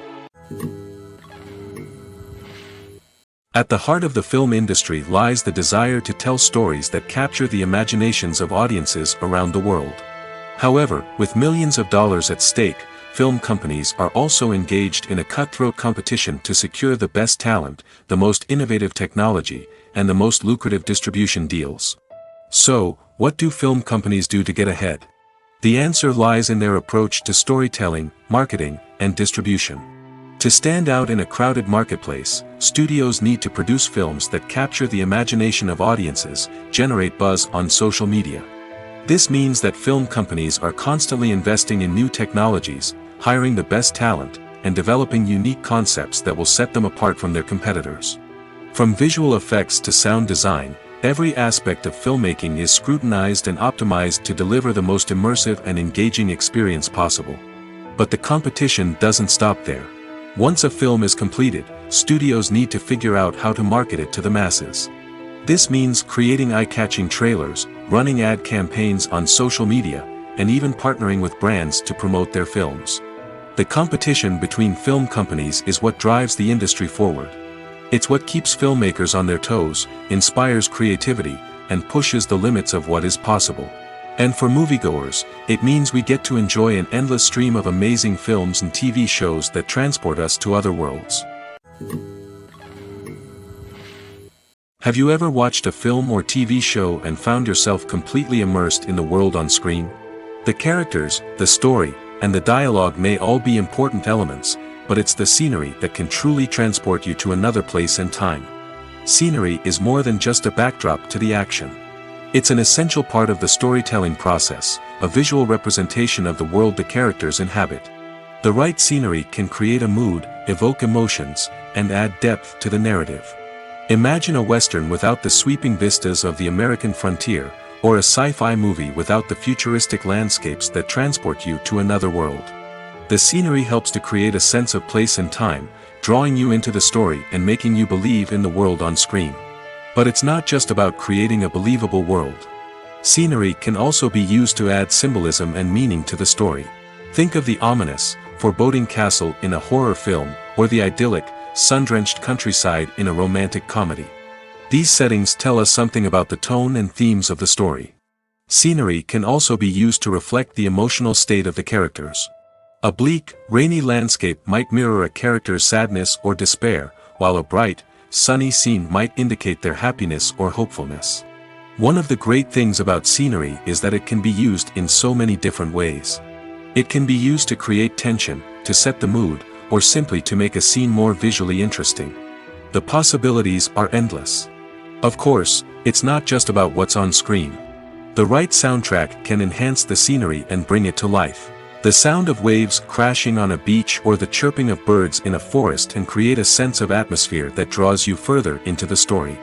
At the heart of the film industry lies the desire to tell stories that capture the imaginations of audiences around the world. However, with millions of dollars at stake, film companies are also engaged in a cutthroat competition to secure the best talent, the most innovative technology, and the most lucrative distribution deals. So, what do film companies do to get ahead? The answer lies in their approach to storytelling, marketing, and distribution. To stand out in a crowded marketplace, studios need to produce films that capture the imagination of audiences, generate buzz on social media. This means that film companies are constantly investing in new technologies, hiring the best talent, and developing unique concepts that will set them apart from their competitors. From visual effects to sound design, every aspect of filmmaking is scrutinized and optimized to deliver the most immersive and engaging experience possible. But the competition doesn't stop there. Once a film is completed, studios need to figure out how to market it to the masses. This means creating eye-catching trailers, running ad campaigns on social media, and even partnering with brands to promote their films. The competition between film companies is what drives the industry forward. It's what keeps filmmakers on their toes, inspires creativity, and pushes the limits of what is possible. And for moviegoers, it means we get to enjoy an endless stream of amazing films and TV shows that transport us to other worlds. Have you ever watched a film or TV show and found yourself completely immersed in the world on screen? The characters, the story, and the dialogue may all be important elements, but it's the scenery that can truly transport you to another place and time. Scenery is more than just a backdrop to the action. It's an essential part of the storytelling process, a visual representation of the world the characters inhabit. The right scenery can create a mood, evoke emotions, and add depth to the narrative. Imagine a Western without the sweeping vistas of the American frontier, or a sci-fi movie without the futuristic landscapes that transport you to another world. The scenery helps to create a sense of place and time, drawing you into the story and making you believe in the world on screen. But it's not just about creating a believable world. Scenery can also be used to add symbolism and meaning to the story. Think of the ominous, foreboding castle in a horror film, or the idyllic, sun-drenched countryside in a romantic comedy. These settings tell us something about the tone and themes of the story. Scenery can also be used to reflect the emotional state of the characters. A bleak, rainy landscape might mirror a character's sadness or despair, while a bright, sunny scene might indicate their happiness or hopefulness. One of the great things about scenery is that it can be used in so many different ways. It can be used to create tension, to set the mood, or simply to make a scene more visually interesting. The possibilities are endless. Of course, it's not just about what's on screen. The right soundtrack can enhance the scenery and bring it to life. The sound of waves crashing on a beach or the chirping of birds in a forest can create a sense of atmosphere that draws you further into the story.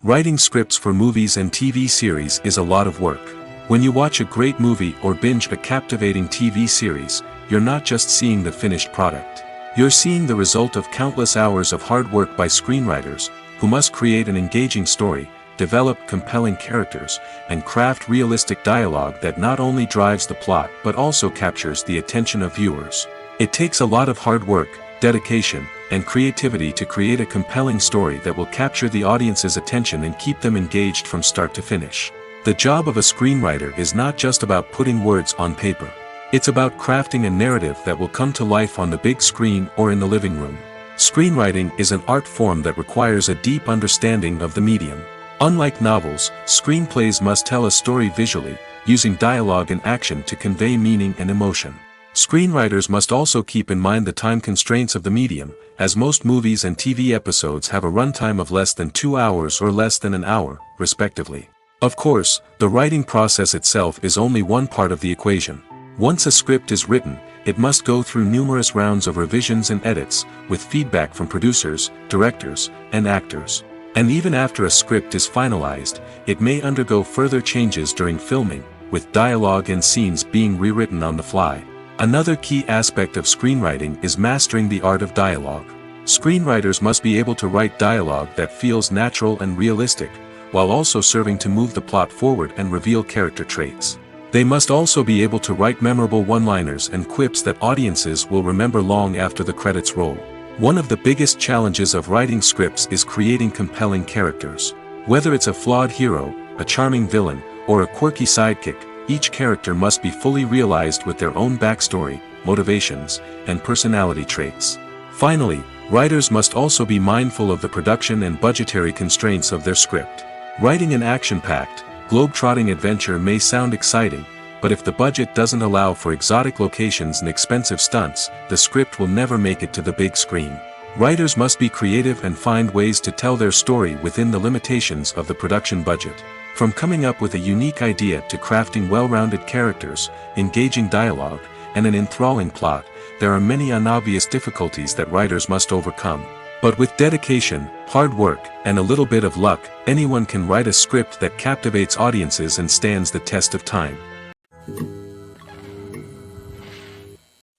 Writing scripts for movies and TV series is a lot of work. When you watch a great movie or binge a captivating TV series, you're not just seeing the finished product. You're seeing the result of countless hours of hard work by screenwriters, who must create an engaging story, develop compelling characters, and craft realistic dialogue that not only drives the plot but also captures the attention of viewers. It takes a lot of hard work, dedication, and creativity to create a compelling story that will capture the audience's attention and keep them engaged from start to finish. The job of a screenwriter is not just about putting words on paper. It's about crafting a narrative that will come to life on the big screen or in the living room. Screenwriting is an art form that requires a deep understanding of the medium. Unlike novels, screenplays must tell a story visually, using dialogue and action to convey meaning and emotion. Screenwriters must also keep in mind the time constraints of the medium, as most movies and TV episodes have a runtime of less than 2 hours or less than an hour, respectively. Of course, the writing process itself is only one part of the equation. Once a script is written, it must go through numerous rounds of revisions and edits, with feedback from producers, directors, and actors. And even after a script is finalized, it may undergo further changes during filming, with dialogue and scenes being rewritten on the fly. Another key aspect of screenwriting is mastering the art of dialogue. Screenwriters must be able to write dialogue that feels natural and realistic, while also serving to move the plot forward and reveal character traits. They must also be able to write memorable one-liners and quips that audiences will remember long after the credits roll. One of the biggest challenges of writing scripts is creating compelling characters. Whether it's a flawed hero, a charming villain, or a quirky sidekick, each character must be fully realized with their own backstory, motivations, and personality traits. Finally, writers must also be mindful of the production and budgetary constraints of their script. Writing an action-packed, globe-trotting adventure may sound exciting, but if the budget doesn't allow for exotic locations and expensive stunts, the script will never make it to the big screen. Writers must be creative and find ways to tell their story within the limitations of the production budget. From coming up with a unique idea to crafting well-rounded characters, engaging dialogue, and an enthralling plot, there are many unobvious difficulties that writers must overcome. But with dedication, hard work, and a little bit of luck, anyone can write a script that captivates audiences and stands the test of time.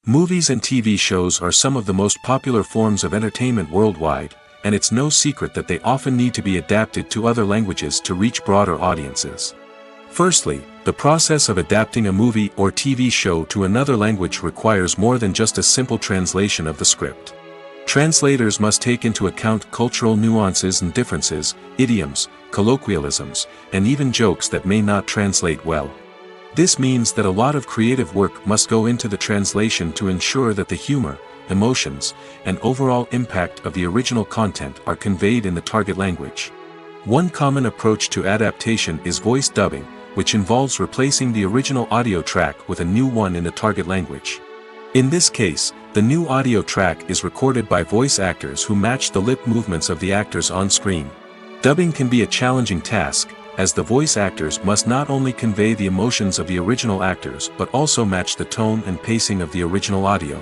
Movies and TV shows are some of the most popular forms of entertainment worldwide, and it's no secret that they often need to be adapted to other languages to reach broader audiences. Firstly, the process of adapting a movie or TV show to another language requires more than just a simple translation of the script. Translators must take into account cultural nuances and differences, idioms, colloquialisms, and even jokes that may not translate well. This means that a lot of creative work must go into the translation to ensure that the humor, emotions, and overall impact of the original content are conveyed in the target language. One common approach to adaptation is voice dubbing, which involves replacing the original audio track with a new one in the target language. In this case, the new audio track is recorded by voice actors who match the lip movements of the actors on screen. Dubbing can be a challenging task, as the voice actors must not only convey the emotions of the original actors but also match the tone and pacing of the original audio.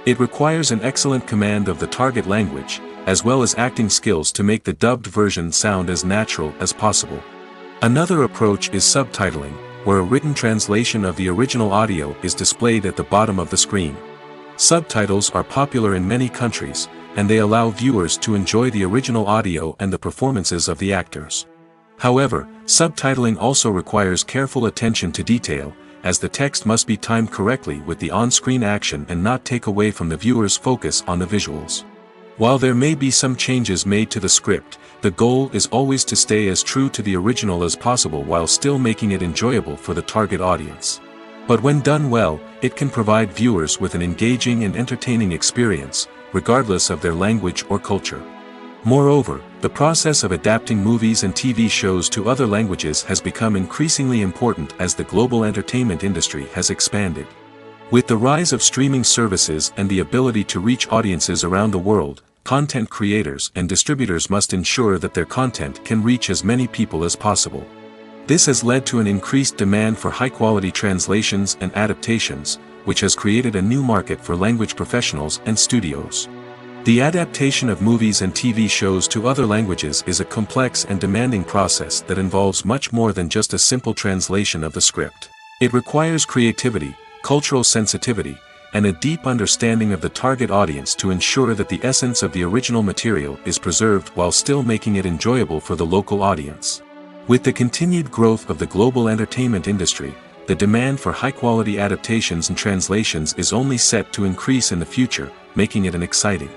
It requires an excellent command of the target language, as well as acting skills to make the dubbed version sound as natural as possible. Another approach is subtitling, where a written translation of the original audio is displayed at the bottom of the screen. Subtitles are popular in many countries, and they allow viewers to enjoy the original audio and the performances of the actors. However, subtitling also requires careful attention to detail, as the text must be timed correctly with the on-screen action and not take away from the viewer's focus on the visuals. While there may be some changes made to the script, the goal is always to stay as true to the original as possible while still making it enjoyable for the target audience. But when done well, it can provide viewers with an engaging and entertaining experience, regardless of their language or culture. Moreover, the process of adapting movies and TV shows to other languages has become increasingly important as the global entertainment industry has expanded. With the rise of streaming services and the ability to reach audiences around the world, content creators and distributors must ensure that their content can reach as many people as possible. This has led to an increased demand for high-quality translations and adaptations, which has created a new market for language professionals and studios. The adaptation of movies and TV shows to other languages is a complex and demanding process that involves much more than just a simple translation of the script. It requires creativity, cultural sensitivity, and a deep understanding of the target audience to ensure that the essence of the original material is preserved while still making it enjoyable for the local audience. With the continued growth of the global entertainment industry, the demand for high-quality adaptations and translations is only set to increase in the future, making it an exciting.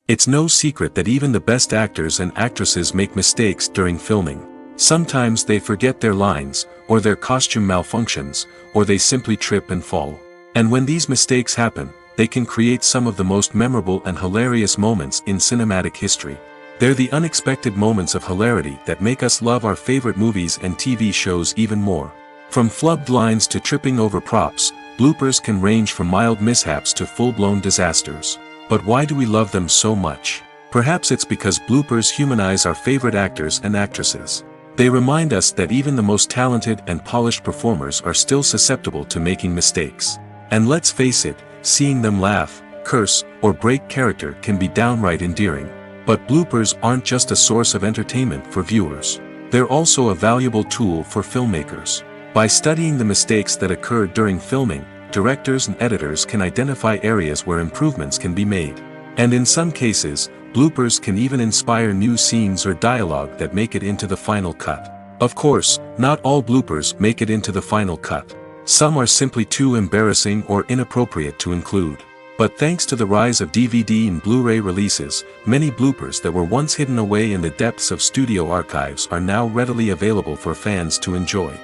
It's no secret that even the best actors and actresses make mistakes during filming. Sometimes they forget their lines, or their costume malfunctions, or they simply trip and fall. And when these mistakes happen, they can create some of the most memorable and hilarious moments in cinematic history. They're the unexpected moments of hilarity that make us love our favorite movies and TV shows even more. From flubbed lines to tripping over props, bloopers can range from mild mishaps to full-blown disasters. But why do we love them so much? Perhaps it's because bloopers humanize our favorite actors and actresses. They remind us that even the most talented and polished performers are still susceptible to making mistakes. And let's face it, seeing them laugh, curse, or break character can be downright endearing. But bloopers aren't just a source of entertainment for viewers. They're also a valuable tool for filmmakers. By studying the mistakes that occurred during filming, directors and editors can identify areas where improvements can be made. And in some cases, bloopers can even inspire new scenes or dialogue that make it into the final cut. Of course, not all bloopers make it into the final cut. Some are simply too embarrassing or inappropriate to include. But thanks to the rise of DVD and Blu-ray releases, many bloopers that were once hidden away in the depths of studio archives are now readily available for fans to enjoy.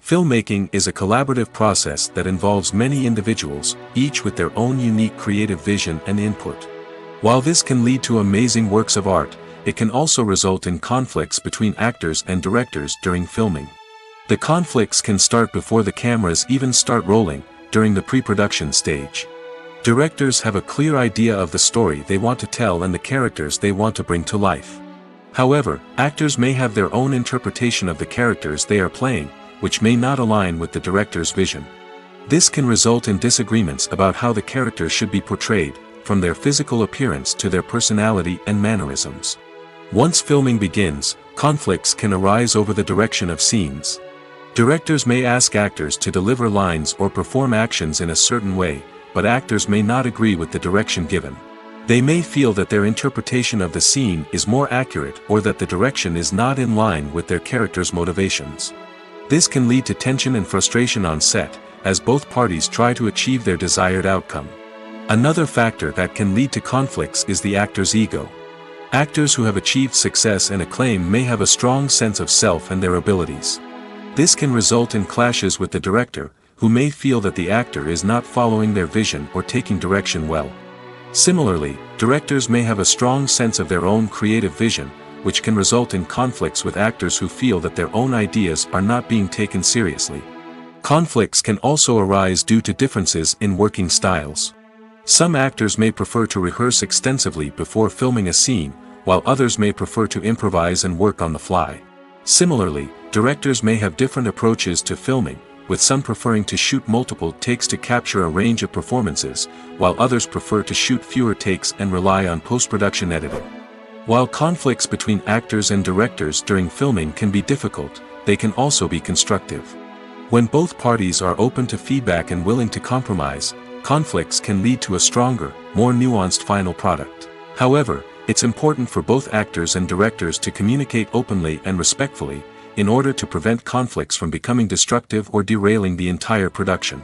Filmmaking is a collaborative process that involves many individuals, each with their own unique creative vision and input. While this can lead to amazing works of art, it can also result in conflicts between actors and directors during filming. The conflicts can start before the cameras even start rolling, during the pre-production stage. Directors have a clear idea of the story they want to tell and the characters they want to bring to life. However, actors may have their own interpretation of the characters they are playing, which may not align with the director's vision. This can result in disagreements about how the characters should be portrayed, from their physical appearance to their personality and mannerisms. Once filming begins, conflicts can arise over the direction of scenes. Directors may ask actors to deliver lines or perform actions in a certain way, but actors may not agree with the direction given. They may feel that their interpretation of the scene is more accurate or that the direction is not in line with their character's motivations. This can lead to tension and frustration on set, as both parties try to achieve their desired outcome. Another factor that can lead to conflicts is the actor's ego. Actors who have achieved success and acclaim may have a strong sense of self and their abilities. This can result in clashes with the director, who may feel that the actor is not following their vision or taking direction well. Similarly, directors may have a strong sense of their own creative vision, which can result in conflicts with actors who feel that their own ideas are not being taken seriously. Conflicts can also arise due to differences in working styles. Some actors may prefer to rehearse extensively before filming a scene, while others may prefer to improvise and work on the fly. Similarly, directors may have different approaches to filming, with some preferring to shoot multiple takes to capture a range of performances, while others prefer to shoot fewer takes and rely on post-production editing. While conflicts between actors and directors during filming can be difficult, they can also be constructive. When both parties are open to feedback and willing to compromise, conflicts can lead to a stronger, more nuanced final product. However, it's important for both actors and directors to communicate openly and respectfully, in order to prevent conflicts from becoming destructive or derailing the entire production.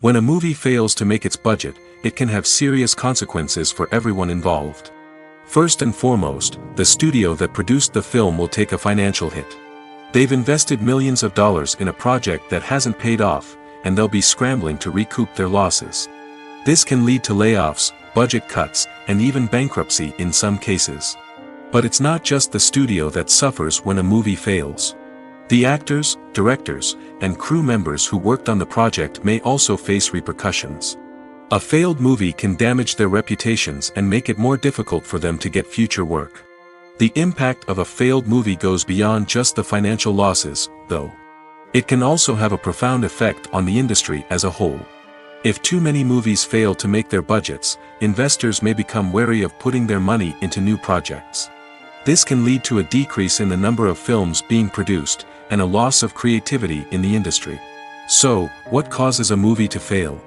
When a movie fails to make its budget, it can have serious consequences for everyone involved. First and foremost, the studio that produced the film will take a financial hit. They've invested millions of dollars in a project that hasn't paid off, and they'll be scrambling to recoup their losses. This can lead to layoffs, budget cuts, and even bankruptcy in some cases. But it's not just the studio that suffers when a movie fails. The actors, directors, and crew members who worked on the project may also face repercussions. A failed movie can damage their reputations and make it more difficult for them to get future work. The impact of a failed movie goes beyond just the financial losses, though. It can also have a profound effect on the industry as a whole. If too many movies fail to make their budgets, investors may become wary of putting their money into new projects. This can lead to a decrease in the number of films being produced, and a loss of creativity in the industry. So, what causes a movie to fail?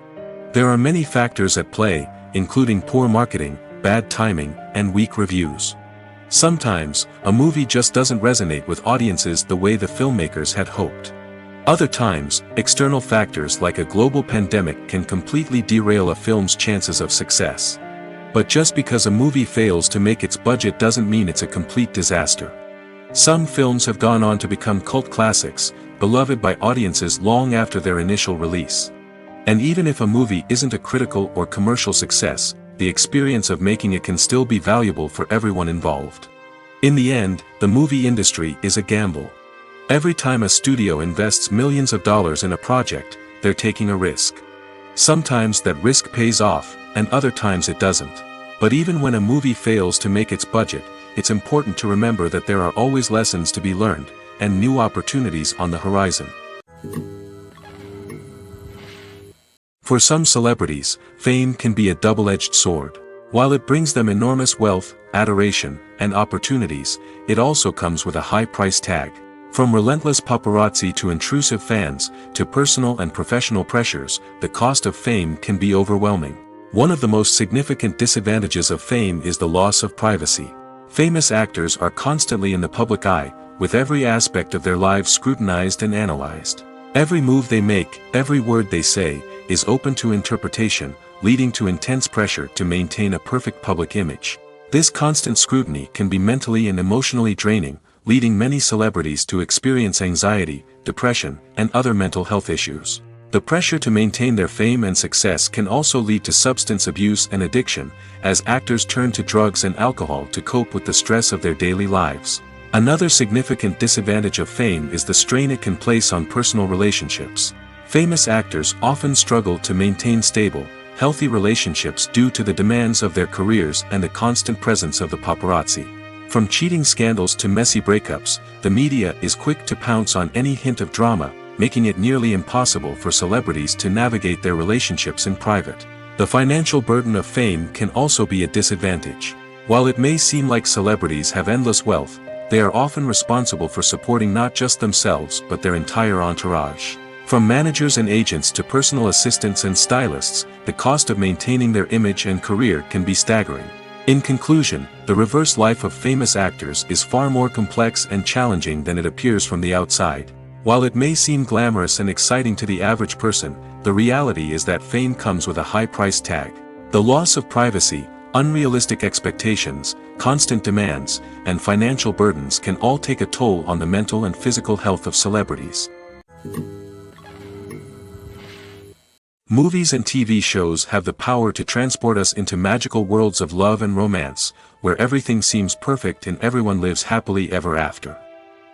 There are many factors at play, including poor marketing, bad timing, and weak reviews. Sometimes, a movie just doesn't resonate with audiences the way the filmmakers had hoped. Other times, external factors like a global pandemic can completely derail a film's chances of success. But just because a movie fails to make its budget doesn't mean it's a complete disaster. Some films have gone on to become cult classics, beloved by audiences long after their initial release. And even if a movie isn't a critical or commercial success, the experience of making it can still be valuable for everyone involved. In the end, the movie industry is a gamble. Every time a studio invests millions of dollars in a project, they're taking a risk. Sometimes that risk pays off, and other times it doesn't. But even when a movie fails to make its budget, it's important to remember that there are always lessons to be learned, and new opportunities on the horizon. For some celebrities, fame can be a double-edged sword. While it brings them enormous wealth, adoration, and opportunities, it also comes with a high price tag. From relentless paparazzi to intrusive fans, to personal and professional pressures, the cost of fame can be overwhelming. One of the most significant disadvantages of fame is the loss of privacy. Famous actors are constantly in the public eye, with every aspect of their lives scrutinized and analyzed. Every move they make, every word they say, is open to interpretation, leading to intense pressure to maintain a perfect public image. This constant scrutiny can be mentally and emotionally draining, leading many celebrities to experience anxiety, depression, and other mental health issues. The pressure to maintain their fame and success can also lead to substance abuse and addiction, as actors turn to drugs and alcohol to cope with the stress of their daily lives. Another significant disadvantage of fame is the strain it can place on personal relationships. Famous actors often struggle to maintain stable, healthy relationships due to the demands of their careers and the constant presence of the paparazzi. From cheating scandals to messy breakups, the media is quick to pounce on any hint of drama, making it nearly impossible for celebrities to navigate their relationships in private. The financial burden of fame can also be a disadvantage. While it may seem like celebrities have endless wealth, they are often responsible for supporting not just themselves but their entire entourage. From managers and agents to personal assistants and stylists, the cost of maintaining their image and career can be staggering. In conclusion, the reverse life of famous actors is far more complex and challenging than it appears from the outside. While it may seem glamorous and exciting to the average person, the reality is that fame comes with a high price tag. The loss of privacy, unrealistic expectations, constant demands, and financial burdens can all take a toll on the mental and physical health of celebrities. Movies and TV shows have the power to transport us into magical worlds of love and romance, where everything seems perfect and everyone lives happily ever after.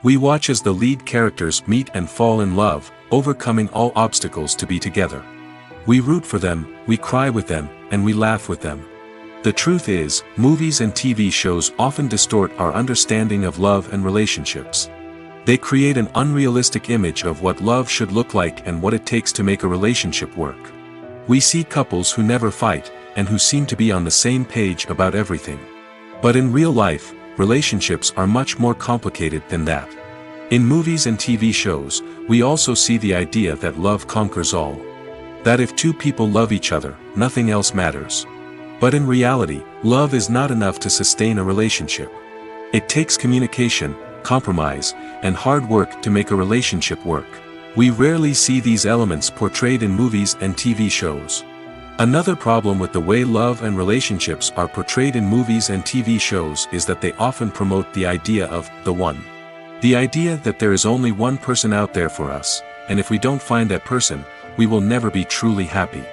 We watch as the lead characters meet and fall in love, overcoming all obstacles to be together. We root for them, we cry with them, and we laugh with them. The truth is, movies and TV shows often distort our understanding of love and relationships. They create an unrealistic image of what love should look like and what it takes to make a relationship work. We see couples who never fight, and who seem to be on the same page about everything. But in real life, relationships are much more complicated than that. In movies and TV shows, we also see the idea that love conquers all. That if two people love each other, nothing else matters. But in reality, love is not enough to sustain a relationship. It takes communication, compromise, and hard work to make a relationship work. We rarely see these elements portrayed in movies and TV shows. Another problem with the way love and relationships are portrayed in movies and TV shows is that they often promote the idea of the one. The idea that there is only one person out there for us, and if we don't find that person, we will never be truly happy.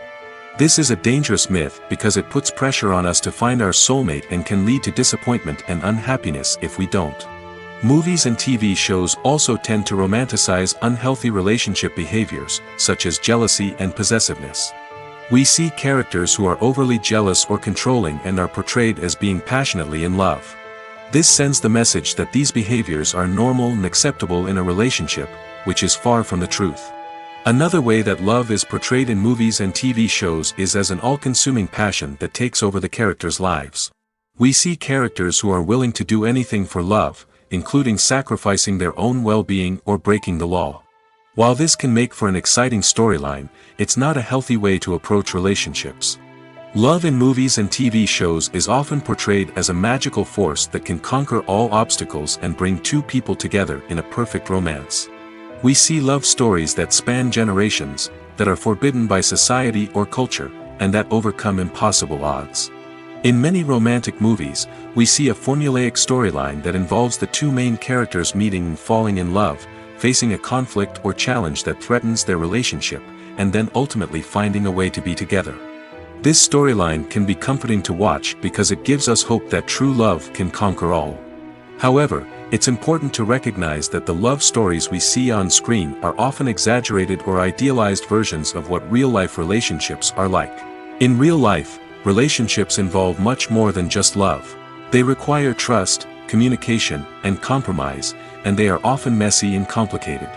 This is a dangerous myth because it puts pressure on us to find our soulmate and can lead to disappointment and unhappiness if we don't. Movies and TV shows also tend to romanticize unhealthy relationship behaviors, such as jealousy and possessiveness. We see characters who are overly jealous or controlling and are portrayed as being passionately in love. This sends the message that these behaviors are normal and acceptable in a relationship, which is far from the truth. Another way that love is portrayed in movies and TV shows is as an all-consuming passion that takes over the characters' lives. We see characters who are willing to do anything for love, including sacrificing their own well-being or breaking the law. While this can make for an exciting storyline, it's not a healthy way to approach relationships. Love in movies and TV shows is often portrayed as a magical force that can conquer all obstacles and bring two people together in a perfect romance. We see love stories that span generations, that are forbidden by society or culture, and that overcome impossible odds. In many romantic movies, we see a formulaic storyline that involves the two main characters meeting and falling in love, facing a conflict or challenge that threatens their relationship, and then ultimately finding a way to be together. This storyline can be comforting to watch because it gives us hope that true love can conquer all. However, it's important to recognize that the love stories we see on screen are often exaggerated or idealized versions of what real-life relationships are like. In real life, relationships involve much more than just love. They require trust, communication, and compromise, and they are often messy and complicated.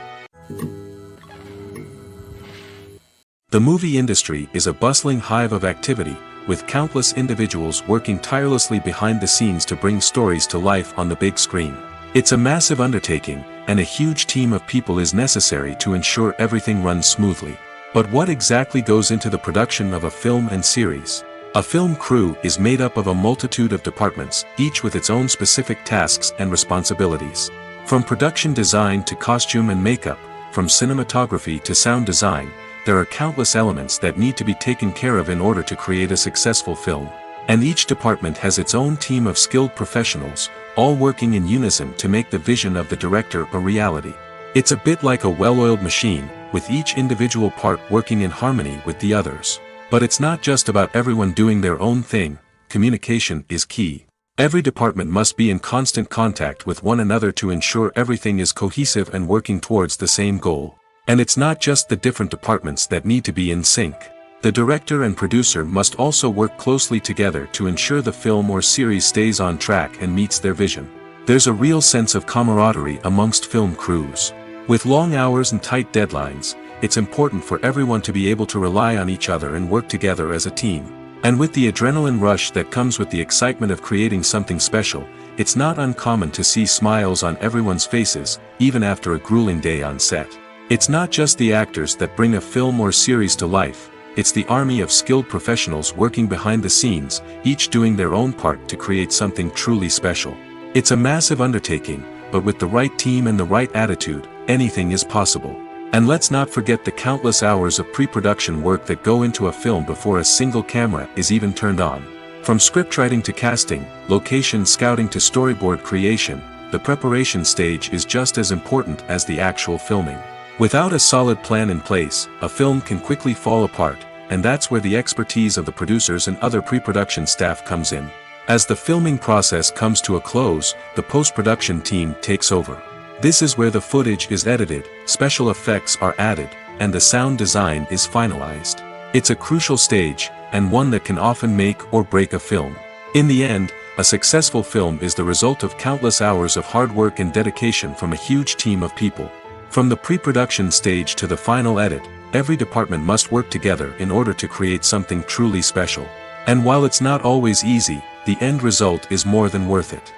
The movie industry is a bustling hive of activity, with countless individuals working tirelessly behind the scenes to bring stories to life on the big screen. It's a massive undertaking, and a huge team of people is necessary to ensure everything runs smoothly. But what exactly goes into the production of a film and series? A film crew is made up of a multitude of departments, each with its own specific tasks and responsibilities. From production design to costume and makeup, from cinematography to sound design, there are countless elements that need to be taken care of in order to create a successful film. And each department has its own team of skilled professionals, all working in unison to make the vision of the director a reality. It's a bit like a well-oiled machine, with each individual part working in harmony with the others. But it's not just about everyone doing their own thing. Communication is key. Every department must be in constant contact with one another to ensure everything is cohesive and working towards the same goal. And it's not just the different departments that need to be in sync. The director and producer must also work closely together to ensure the film or series stays on track and meets their vision. There's a real sense of camaraderie amongst film crews. With long hours and tight deadlines, it's important for everyone to be able to rely on each other and work together as a team. And with the adrenaline rush that comes with the excitement of creating something special, it's not uncommon to see smiles on everyone's faces, even after a grueling day on set. It's not just the actors that bring a film or series to life. It's the army of skilled professionals working behind the scenes, each doing their own part to create something truly special. It's a massive undertaking, but with the right team and the right attitude, anything is possible. And let's not forget the countless hours of pre-production work that go into a film before a single camera is even turned on. From scriptwriting to casting, location scouting to storyboard creation, the preparation stage is just as important as the actual filming. Without a solid plan in place, a film can quickly fall apart, and that's where the expertise of the producers and other pre-production staff comes in. As the filming process comes to a close, the post-production team takes over. This is where the footage is edited, special effects are added, and the sound design is finalized. It's a crucial stage, and one that can often make or break a film. In the end, a successful film is the result of countless hours of hard work and dedication from a huge team of people. From the pre-production stage to the final edit, every department must work together in order to create something truly special. And while it's not always easy, the end result is more than worth it.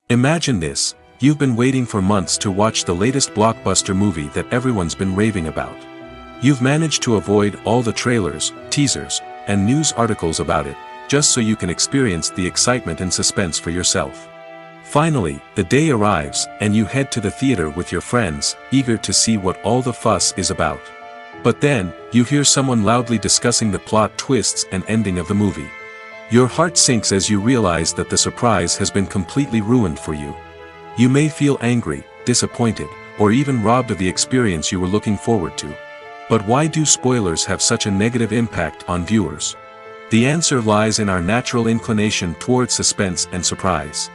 Imagine this: you've been waiting for months to watch the latest blockbuster movie that everyone's been raving about. You've managed to avoid all the trailers, teasers, and news articles about it, just so you can experience the excitement and suspense for yourself. Finally, the day arrives, and you head to the theater with your friends, eager to see what all the fuss is about. But then, you hear someone loudly discussing the plot twists and ending of the movie. Your heart sinks as you realize that the surprise has been completely ruined for you. You may feel angry, disappointed, or even robbed of the experience you were looking forward to. But why do spoilers have such a negative impact on viewers? The answer lies in our natural inclination toward suspense and surprise.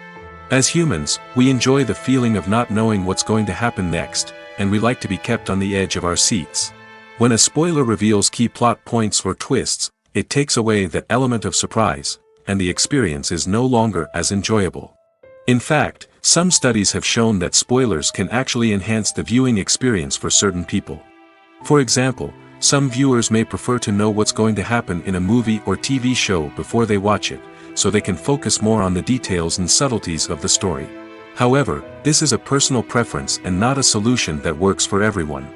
As humans, we enjoy the feeling of not knowing what's going to happen next, and we like to be kept on the edge of our seats. When a spoiler reveals key plot points or twists, it takes away that element of surprise, and the experience is no longer as enjoyable. In fact, some studies have shown that spoilers can actually enhance the viewing experience for certain people. For example, some viewers may prefer to know what's going to happen in a movie or TV show before they watch it, so they can focus more on the details and subtleties of the story. However, this is a personal preference and not a solution that works for everyone.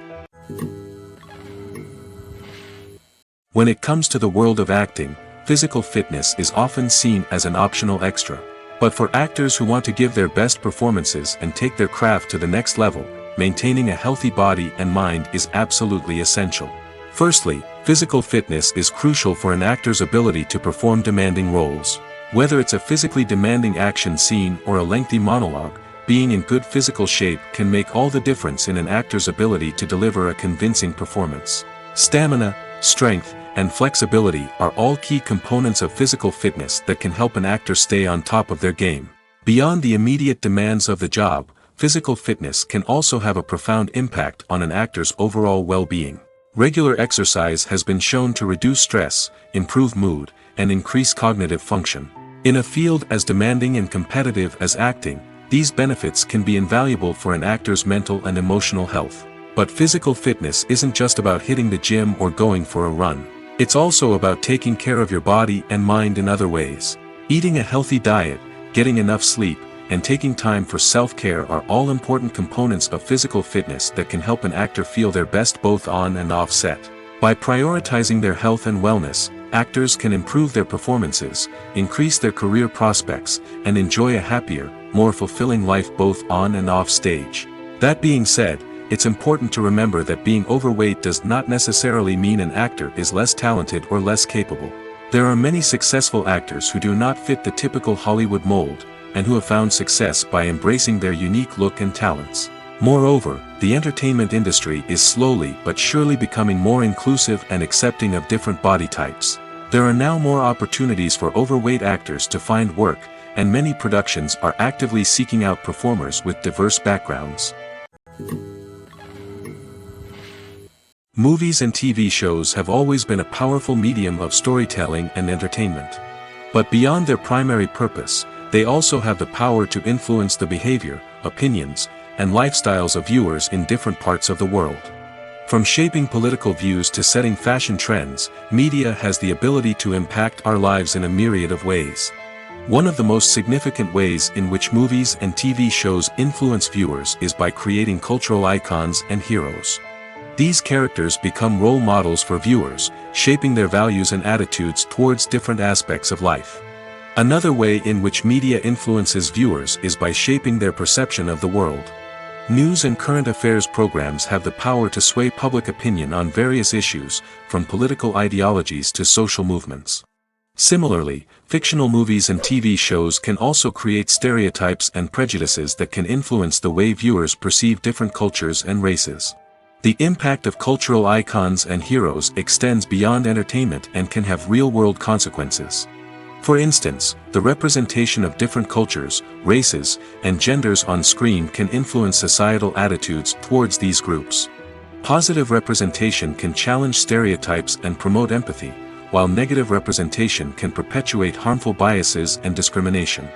When it comes to the world of acting, physical fitness is often seen as an optional extra. But for actors who want to give their best performances and take their craft to the next level, maintaining a healthy body and mind is absolutely essential. Firstly, physical fitness is crucial for an actor's ability to perform demanding roles. Whether it's a physically demanding action scene or a lengthy monologue, being in good physical shape can make all the difference in an actor's ability to deliver a convincing performance. Stamina, strength, and flexibility are all key components of physical fitness that can help an actor stay on top of their game. Beyond the immediate demands of the job, physical fitness can also have a profound impact on an actor's overall well-being. Regular exercise has been shown to reduce stress, improve mood, and increase cognitive function. In a field as demanding and competitive as acting, these benefits can be invaluable for an actor's mental and emotional health. But physical fitness isn't just about hitting the gym or going for a run. It's also about taking care of your body and mind in other ways. Eating a healthy diet, getting enough sleep, and taking time for self-care are all important components of physical fitness that can help an actor feel their best both on and off set. By prioritizing their health and wellness, actors can improve their performances, increase their career prospects, and enjoy a happier, more fulfilling life both on and off stage. That being said, it's important to remember that being overweight does not necessarily mean an actor is less talented or less capable. There are many successful actors who do not fit the typical Hollywood mold, and who have found success by embracing their unique look and talents. Moreover, the entertainment industry is slowly but surely becoming more inclusive and accepting of different body types. There are now more opportunities for overweight actors to find work, and many productions are actively seeking out performers with diverse backgrounds. Movies and TV shows have always been a powerful medium of storytelling and entertainment. But beyond their primary purpose, they also have the power to influence the behavior, opinions, and lifestyles of viewers in different parts of the world. From shaping political views to setting fashion trends, media has the ability to impact our lives in a myriad of ways. One of the most significant ways in which movies and TV shows influence viewers is by creating cultural icons and heroes. These characters become role models for viewers, shaping their values and attitudes towards different aspects of life. Another way in which media influences viewers is by shaping their perception of the world. News and current affairs programs have the power to sway public opinion on various issues, from political ideologies to social movements. Similarly, fictional movies and TV shows can also create stereotypes and prejudices that can influence the way viewers perceive different cultures and races. The impact of cultural icons and heroes extends beyond entertainment and can have real-world consequences. For instance, the representation of different cultures, races, and genders on screen can influence societal attitudes towards these groups. Positive representation can challenge stereotypes and promote empathy, while negative representation can perpetuate harmful biases and discrimination.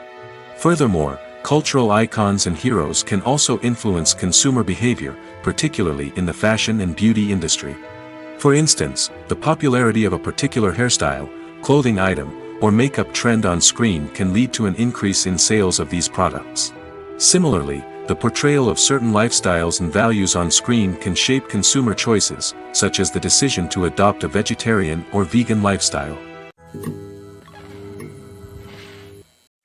Furthermore, cultural icons and heroes can also influence consumer behavior, particularly in the fashion and beauty industry. For instance, the popularity of a particular hairstyle, clothing item, or makeup trend on screen can lead to an increase in sales of these products. Similarly, the portrayal of certain lifestyles and values on screen can shape consumer choices, such as the decision to adopt a vegetarian or vegan lifestyle.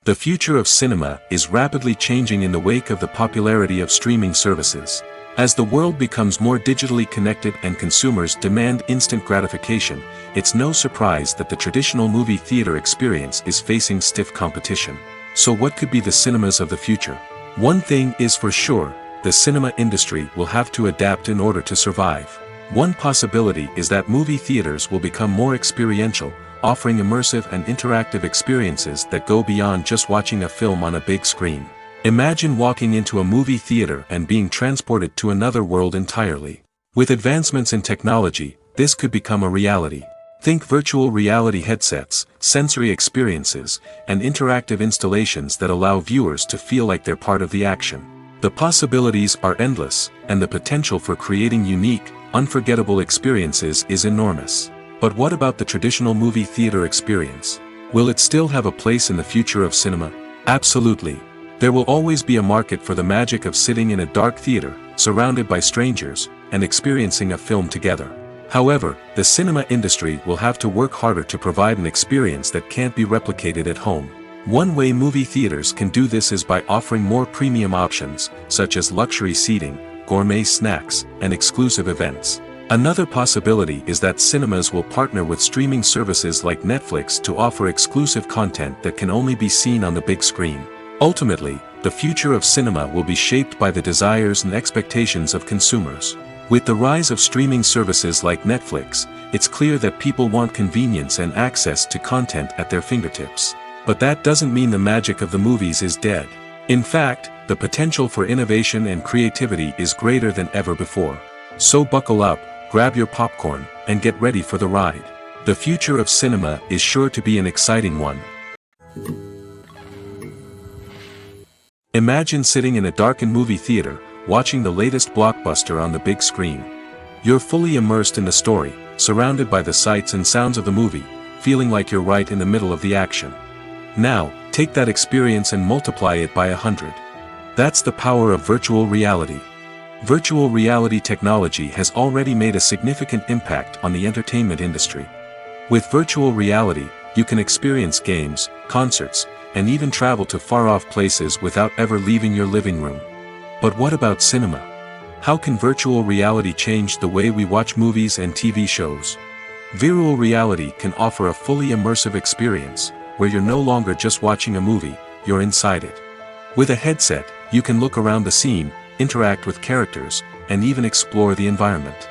The future of cinema is rapidly changing in the wake of the popularity of streaming services. As the world becomes more digitally connected and consumers demand instant gratification, it's no surprise that the traditional movie theater experience is facing stiff competition. So what could be the cinemas of the future? One thing is for sure, the cinema industry will have to adapt in order to survive. One possibility is that movie theaters will become more experiential, offering immersive and interactive experiences that go beyond just watching a film on a big screen. Imagine walking into a movie theater and being transported to another world entirely. With advancements in technology, this could become a reality. Think virtual reality headsets, sensory experiences, and interactive installations that allow viewers to feel like they're part of the action. The possibilities are endless, and the potential for creating unique, unforgettable experiences is enormous. But what about the traditional movie theater experience? Will it still have a place in the future of cinema? Absolutely. There will always be a market for the magic of sitting in a dark theater, surrounded by strangers, and experiencing a film together. However, the cinema industry will have to work harder to provide an experience that can't be replicated at home. One way movie theaters can do this is by offering more premium options, such as luxury seating, gourmet snacks, and exclusive events. Another possibility is that cinemas will partner with streaming services like Netflix to offer exclusive content that can only be seen on the big screen. Ultimately, the future of cinema will be shaped by the desires and expectations of consumers. With the rise of streaming services like Netflix, it's clear that people want convenience and access to content at their fingertips. But that doesn't mean the magic of the movies is dead. In fact, the potential for innovation and creativity is greater than ever before. So buckle up, grab your popcorn, and get ready for the ride. The future of cinema is sure to be an exciting one. Imagine sitting in a darkened movie theater, watching the latest blockbuster on the big screen. You're fully immersed in the story, surrounded by the sights and sounds of the movie, feeling like you're right in the middle of the action. Now, take that experience and multiply it by 100. That's the power of virtual reality. Virtual reality technology has already made a significant impact on the entertainment industry. With virtual reality, you can experience games, concerts, and even travel to far-off places without ever leaving your living room. But what about cinema? How can virtual reality change the way we watch movies and TV shows? Virtual reality can offer a fully immersive experience, where you're no longer just watching a movie, you're inside it. With a headset, you can look around the scene, interact with characters, and even explore the environment.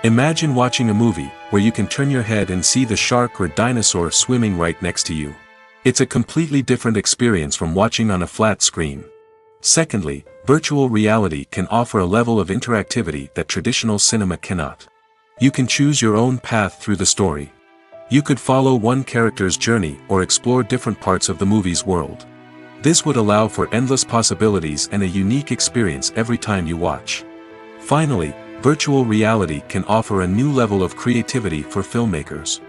Imagine watching a movie where you can turn your head and see the shark or dinosaur swimming right next to you. It's a completely different experience from watching on a flat screen. Secondly, virtual reality can offer a level of interactivity that traditional cinema cannot. You can choose your own path through the story. You could follow one character's journey or explore different parts of the movie's world. This would allow for endless possibilities and a unique experience every time you watch. Finally, virtual reality can offer a new level of creativity for filmmakers.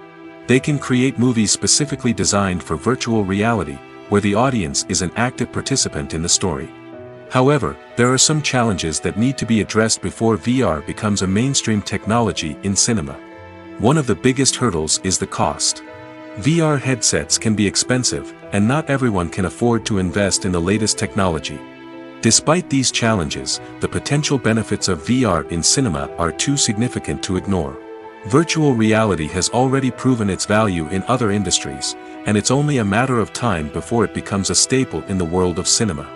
They can create movies specifically designed for virtual reality, where the audience is an active participant in the story. However, there are some challenges that need to be addressed before VR becomes a mainstream technology in cinema. One of the biggest hurdles is the cost. VR headsets can be expensive, and not everyone can afford to invest in the latest technology. Despite these challenges, the potential benefits of VR in cinema are too significant to ignore. Virtual reality has already proven its value in other industries, and it's only a matter of time before it becomes a staple in the world of cinema.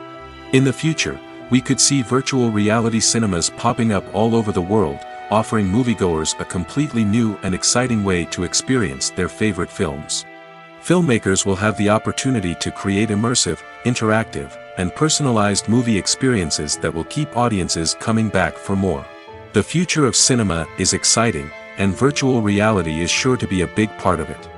In the future, we could see virtual reality cinemas popping up all over the world, offering moviegoers a completely new and exciting way to experience their favorite films. Filmmakers will have the opportunity to create immersive, interactive, and personalized movie experiences that will keep audiences coming back for more. The future of cinema is exciting, and virtual reality is sure to be a big part of it.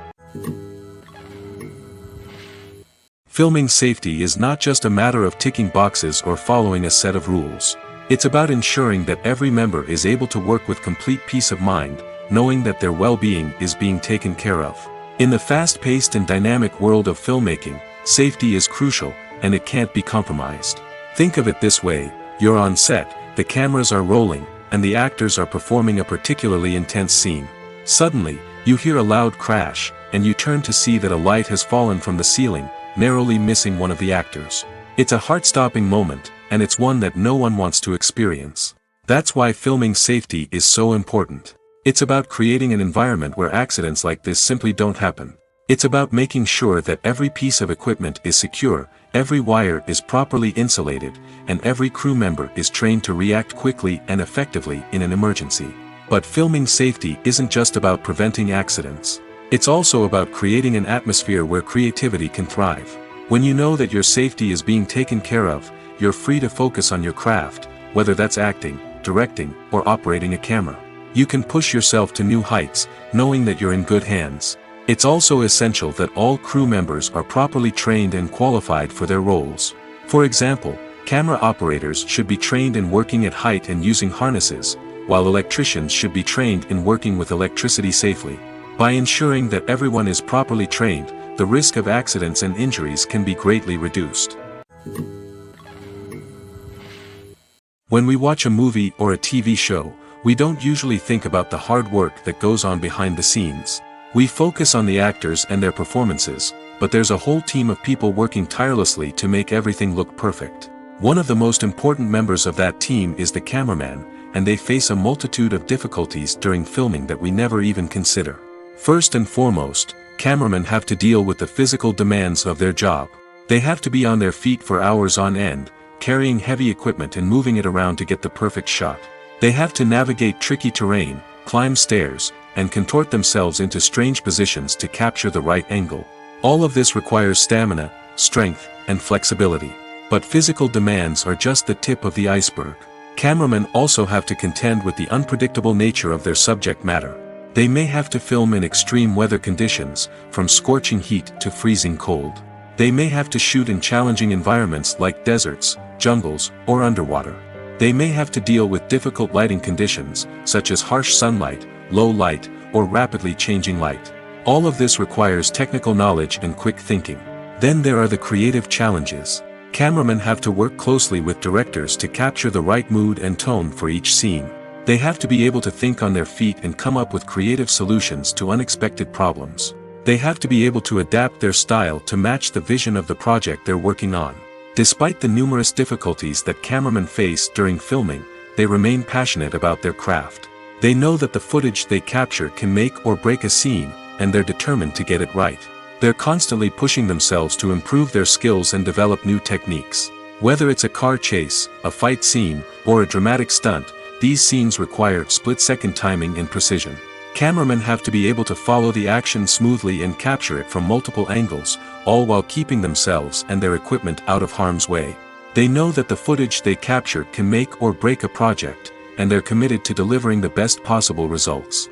Filming safety is not just a matter of ticking boxes or following a set of rules. It's about ensuring that every member is able to work with complete peace of mind, knowing that their well-being is being taken care of. In the fast-paced and dynamic world of filmmaking, safety is crucial, and it can't be compromised. Think of it this way: you're on set, the cameras are rolling, and the actors are performing a particularly intense scene. Suddenly, you hear a loud crash, and you turn to see that a light has fallen from the ceiling, narrowly missing one of the actors. It's a heart-stopping moment, and it's one that no one wants to experience. That's why filming safety is so important. It's about creating an environment where accidents like this simply don't happen. It's about making sure that every piece of equipment is secure, every wire is properly insulated, and every crew member is trained to react quickly and effectively in an emergency. But filming safety isn't just about preventing accidents. It's also about creating an atmosphere where creativity can thrive. When you know that your safety is being taken care of, you're free to focus on your craft, whether that's acting, directing, or operating a camera. You can push yourself to new heights, knowing that you're in good hands. It's also essential that all crew members are properly trained and qualified for their roles. For example, camera operators should be trained in working at height and using harnesses, while electricians should be trained in working with electricity safely. By ensuring that everyone is properly trained, the risk of accidents and injuries can be greatly reduced. When we watch a movie or a TV show, we don't usually think about the hard work that goes on behind the scenes. We focus on the actors and their performances, but there's a whole team of people working tirelessly to make everything look perfect. One of the most important members of that team is the cameraman, and they face a multitude of difficulties during filming that we never even consider. First and foremost, cameramen have to deal with the physical demands of their job. They have to be on their feet for hours on end, carrying heavy equipment and moving it around to get the perfect shot. They have to navigate tricky terrain, climb stairs, and contort themselves into strange positions to capture the right angle. All of this requires stamina, strength, and flexibility. But physical demands are just the tip of the iceberg. Cameramen also have to contend with the unpredictable nature of their subject matter. They may have to film in extreme weather conditions, from scorching heat to freezing cold. They may have to shoot in challenging environments like deserts, jungles, or underwater. They may have to deal with difficult lighting conditions, such as harsh sunlight, low light, or rapidly changing light. All of this requires technical knowledge and quick thinking. Then there are the creative challenges. Cameramen have to work closely with directors to capture the right mood and tone for each scene. They have to be able to think on their feet and come up with creative solutions to unexpected problems. They have to be able to adapt their style to match the vision of the project they're working on. Despite the numerous difficulties that cameramen face during filming, they remain passionate about their craft. They know that the footage they capture can make or break a scene, and they're determined to get it right. They're constantly pushing themselves to improve their skills and develop new techniques. Whether it's a car chase, a fight scene, or a dramatic stunt, these scenes require split-second timing and precision. Cameramen have to be able to follow the action smoothly and capture it from multiple angles, all while keeping themselves and their equipment out of harm's way. They know that the footage they capture can make or break a project, and they're committed to delivering the best possible results.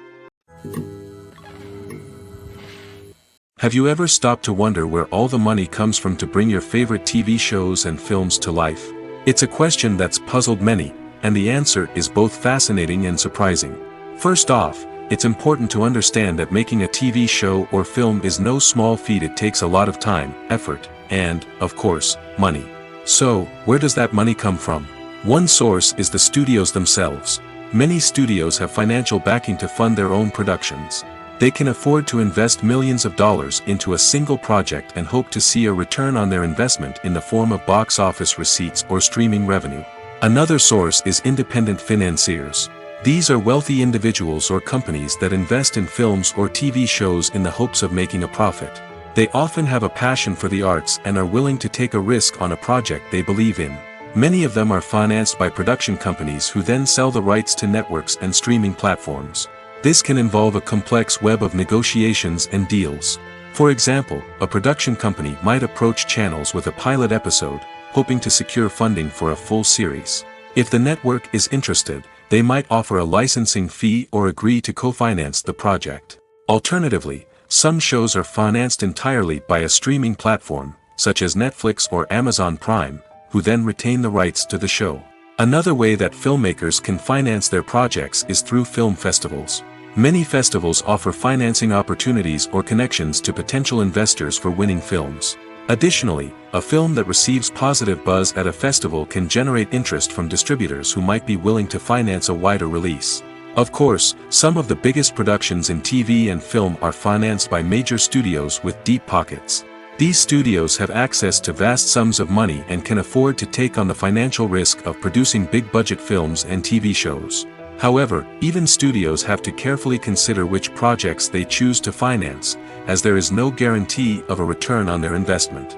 Have you ever stopped to wonder where all the money comes from to bring your favorite TV shows and films to life? It's a question that's puzzled many, and the answer is both fascinating and surprising. First off, it's important to understand that making a TV show or film is no small feat. It takes a lot of time, effort, and, of course, money. So, where does that money come from? One source is the studios themselves. Many studios have financial backing to fund their own productions. They can afford to invest millions of dollars into a single project and hope to see a return on their investment in the form of box office receipts or streaming revenue. Another source is independent financiers. These are wealthy individuals or companies that invest in films or TV shows in the hopes of making a profit. They often have a passion for the arts and are willing to take a risk on a project they believe in. Many of them are financed by production companies who then sell the rights to networks and streaming platforms. This can involve a complex web of negotiations and deals. For example, a production company might approach channels with a pilot episode, hoping to secure funding for a full series. If the network is interested, they might offer a licensing fee or agree to co-finance the project. Alternatively, some shows are financed entirely by a streaming platform, such as Netflix or Amazon Prime, who then retain the rights to the show. Another way that filmmakers can finance their projects is through film festivals. Many festivals offer financing opportunities or connections to potential investors for winning films. Additionally, a film that receives positive buzz at a festival can generate interest from distributors who might be willing to finance a wider release. Of course, some of the biggest productions in TV and film are financed by major studios with deep pockets. These studios have access to vast sums of money and can afford to take on the financial risk of producing big-budget films and TV shows. However, even studios have to carefully consider which projects they choose to finance, as there is no guarantee of a return on their investment.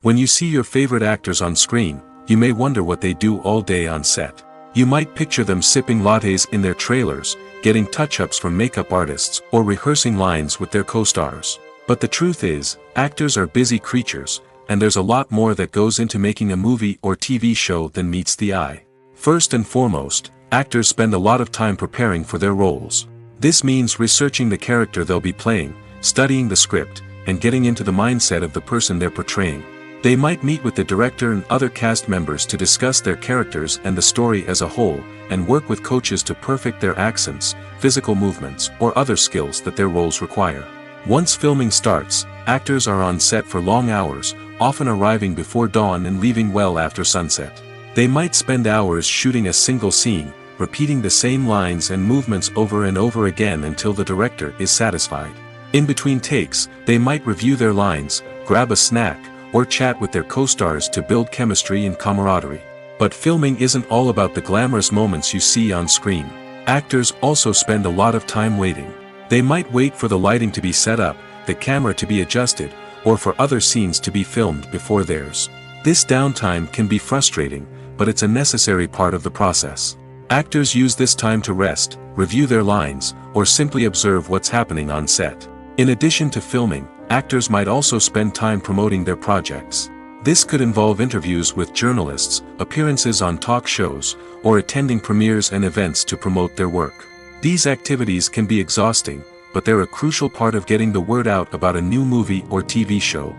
When you see your favorite actors on screen, you may wonder what they do all day on set. You might picture them sipping lattes in their trailers, getting touch-ups from makeup artists, or rehearsing lines with their co-stars. But the truth is, actors are busy creatures, and there's a lot more that goes into making a movie or TV show than meets the eye. First and foremost, actors spend a lot of time preparing for their roles. This means researching the character they'll be playing, studying the script, and getting into the mindset of the person they're portraying. They might meet with the director and other cast members to discuss their characters and the story as a whole, and work with coaches to perfect their accents, physical movements, or other skills that their roles require. Once filming starts, actors are on set for long hours, often arriving before dawn and leaving well after sunset. They might spend hours shooting a single scene, repeating the same lines and movements over and over again until the director is satisfied. In between takes, they might review their lines, grab a snack, or chat with their co-stars to build chemistry and camaraderie. But filming isn't all about the glamorous moments you see on screen. Actors also spend a lot of time waiting. They might wait for the lighting to be set up, the camera to be adjusted, or for other scenes to be filmed before theirs. This downtime can be frustrating, but it's a necessary part of the process. Actors use this time to rest, review their lines, or simply observe what's happening on set. In addition to filming, actors might also spend time promoting their projects. This could involve interviews with journalists, appearances on talk shows, or attending premieres and events to promote their work. These activities can be exhausting, but they're a crucial part of getting the word out about a new movie or TV show.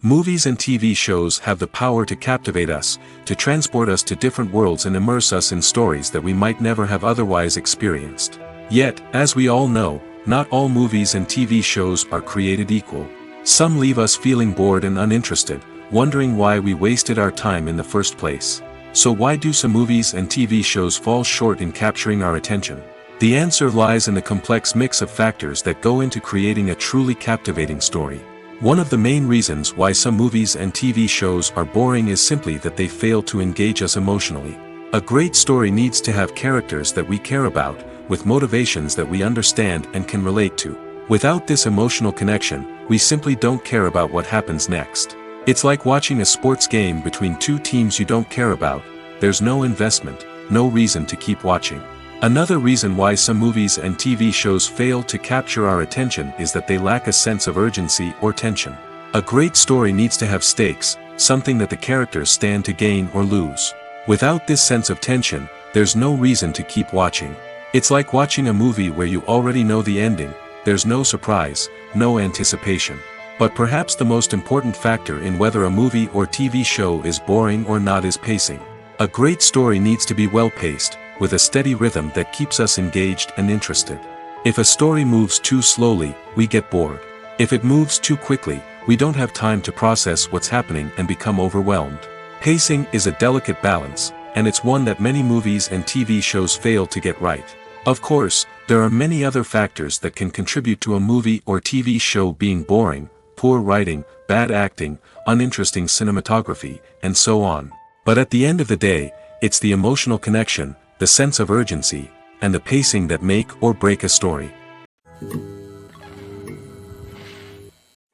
Movies and TV shows have the power to captivate us, to transport us to different worlds and immerse us in stories that we might never have otherwise experienced. Yet, as we all know, not all movies and TV shows are created equal. Some leave us feeling bored and uninterested, wondering why we wasted our time in the first place. So why do some movies and TV shows fall short in capturing our attention? The answer lies in the complex mix of factors that go into creating a truly captivating story. One of the main reasons why some movies and TV shows are boring is simply that they fail to engage us emotionally. A great story needs to have characters that we care about, with motivations that we understand and can relate to. Without this emotional connection, we simply don't care about what happens next. It's like watching a sports game between two teams you don't care about. There's no investment, no reason to keep watching. Another reason why some movies and TV shows fail to capture our attention is that they lack a sense of urgency or tension. A great story needs to have stakes, something that the characters stand to gain or lose. Without this sense of tension, there's no reason to keep watching. It's like watching a movie where you already know the ending, there's no surprise, no anticipation. But perhaps the most important factor in whether a movie or TV show is boring or not is pacing. A great story needs to be well-paced, with a steady rhythm that keeps us engaged and interested. If a story moves too slowly, we get bored. If it moves too quickly, we don't have time to process what's happening and become overwhelmed. Pacing is a delicate balance, and it's one that many movies and TV shows fail to get right. Of course, there are many other factors that can contribute to a movie or TV show being boring: poor writing, bad acting, uninteresting cinematography, and so on. But at the end of the day, it's the emotional connection, the sense of urgency, and the pacing that make or break a story.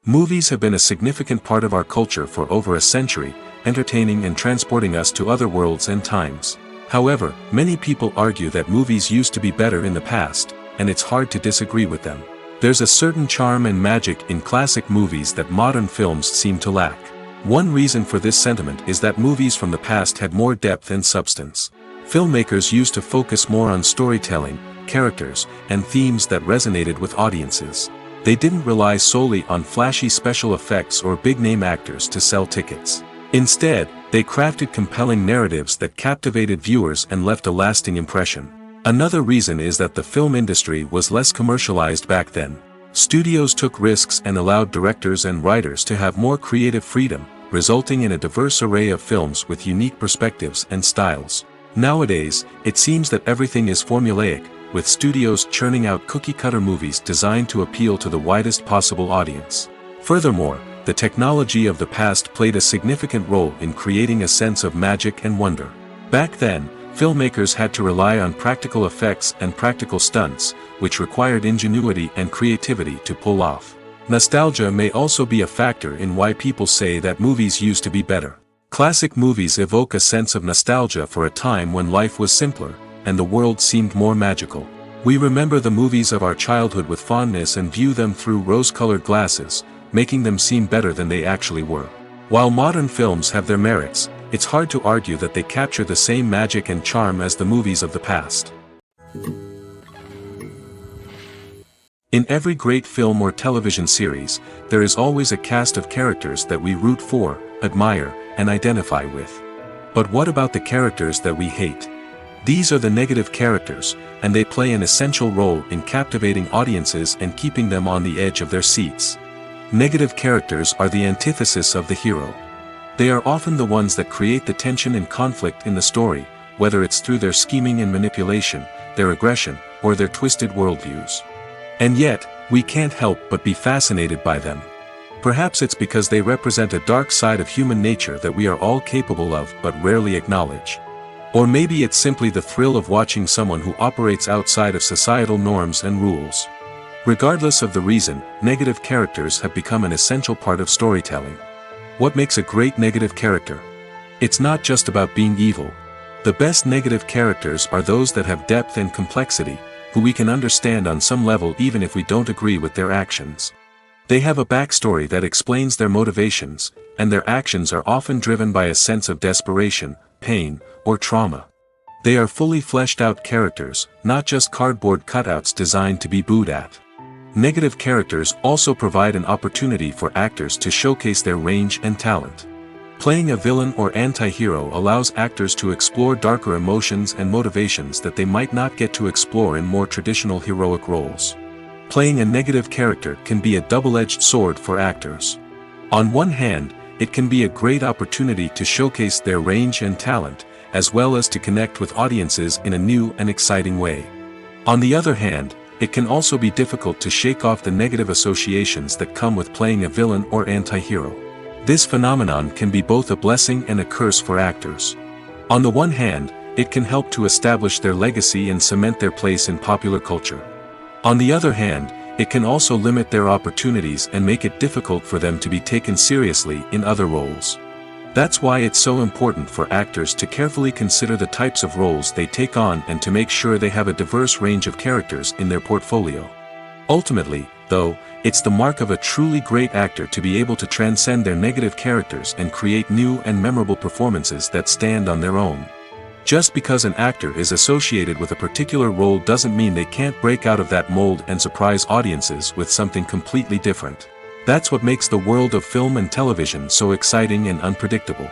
Movies have been a significant part of our culture for over a century, entertaining and transporting us to other worlds and times. However, many people argue that movies used to be better in the past, and it's hard to disagree with them. There's a certain charm and magic in classic movies that modern films seem to lack. One reason for this sentiment is that movies from the past had more depth and substance. Filmmakers used to focus more on storytelling, characters, and themes that resonated with audiences. They didn't rely solely on flashy special effects or big-name actors to sell tickets. Instead, they crafted compelling narratives that captivated viewers and left a lasting impression. Another reason is that the film industry was less commercialized back then. Studios took risks and allowed directors and writers to have more creative freedom, resulting in a diverse array of films with unique perspectives and styles. Nowadays, it seems that everything is formulaic, with studios churning out cookie-cutter movies designed to appeal to the widest possible audience. Furthermore, the technology of the past played a significant role in creating a sense of magic and wonder. Back then, filmmakers had to rely on practical effects and practical stunts, which required ingenuity and creativity to pull off. Nostalgia may also be a factor in why people say that movies used to be better. Classic movies evoke a sense of nostalgia for a time when life was simpler, and the world seemed more magical. We remember the movies of our childhood with fondness and view them through rose-colored glasses, making them seem better than they actually were. While modern films have their merits, it's hard to argue that they capture the same magic and charm as the movies of the past. In every great film or television series, there is always a cast of characters that we root for, admire, and identify with. But what about the characters that we hate? These are the negative characters, and they play an essential role in captivating audiences and keeping them on the edge of their seats. Negative characters are the antithesis of the hero. They are often the ones that create the tension and conflict in the story, whether it's through their scheming and manipulation, their aggression, or their twisted worldviews. And yet, we can't help but be fascinated by them. Perhaps it's because they represent a dark side of human nature that we are all capable of but rarely acknowledge. Or maybe it's simply the thrill of watching someone who operates outside of societal norms and rules. Regardless of the reason, negative characters have become an essential part of storytelling. What makes a great negative character? It's not just about being evil. The best negative characters are those that have depth and complexity, who we can understand on some level even if we don't agree with their actions. They have a backstory that explains their motivations, and their actions are often driven by a sense of desperation, pain, or trauma. They are fully fleshed out characters, not just cardboard cutouts designed to be booed at. Negative characters also provide an opportunity for actors to showcase their range and talent. Playing a villain or anti-hero allows actors to explore darker emotions and motivations that they might not get to explore in more traditional heroic roles. Playing a negative character can be a double-edged sword for actors. On one hand, it can be a great opportunity to showcase their range and talent, as well as to connect with audiences in a new and exciting way. On the other hand, it can also be difficult to shake off the negative associations that come with playing a villain or anti-hero. This phenomenon can be both a blessing and a curse for actors. On the one hand, it can help to establish their legacy and cement their place in popular culture. On the other hand, it can also limit their opportunities and make it difficult for them to be taken seriously in other roles. That's why it's so important for actors to carefully consider the types of roles they take on and to make sure they have a diverse range of characters in their portfolio. Ultimately, though, it's the mark of a truly great actor to be able to transcend their negative characters and create new and memorable performances that stand on their own. Just because an actor is associated with a particular role doesn't mean they can't break out of that mold and surprise audiences with something completely different. That's what makes the world of film and television so exciting and unpredictable.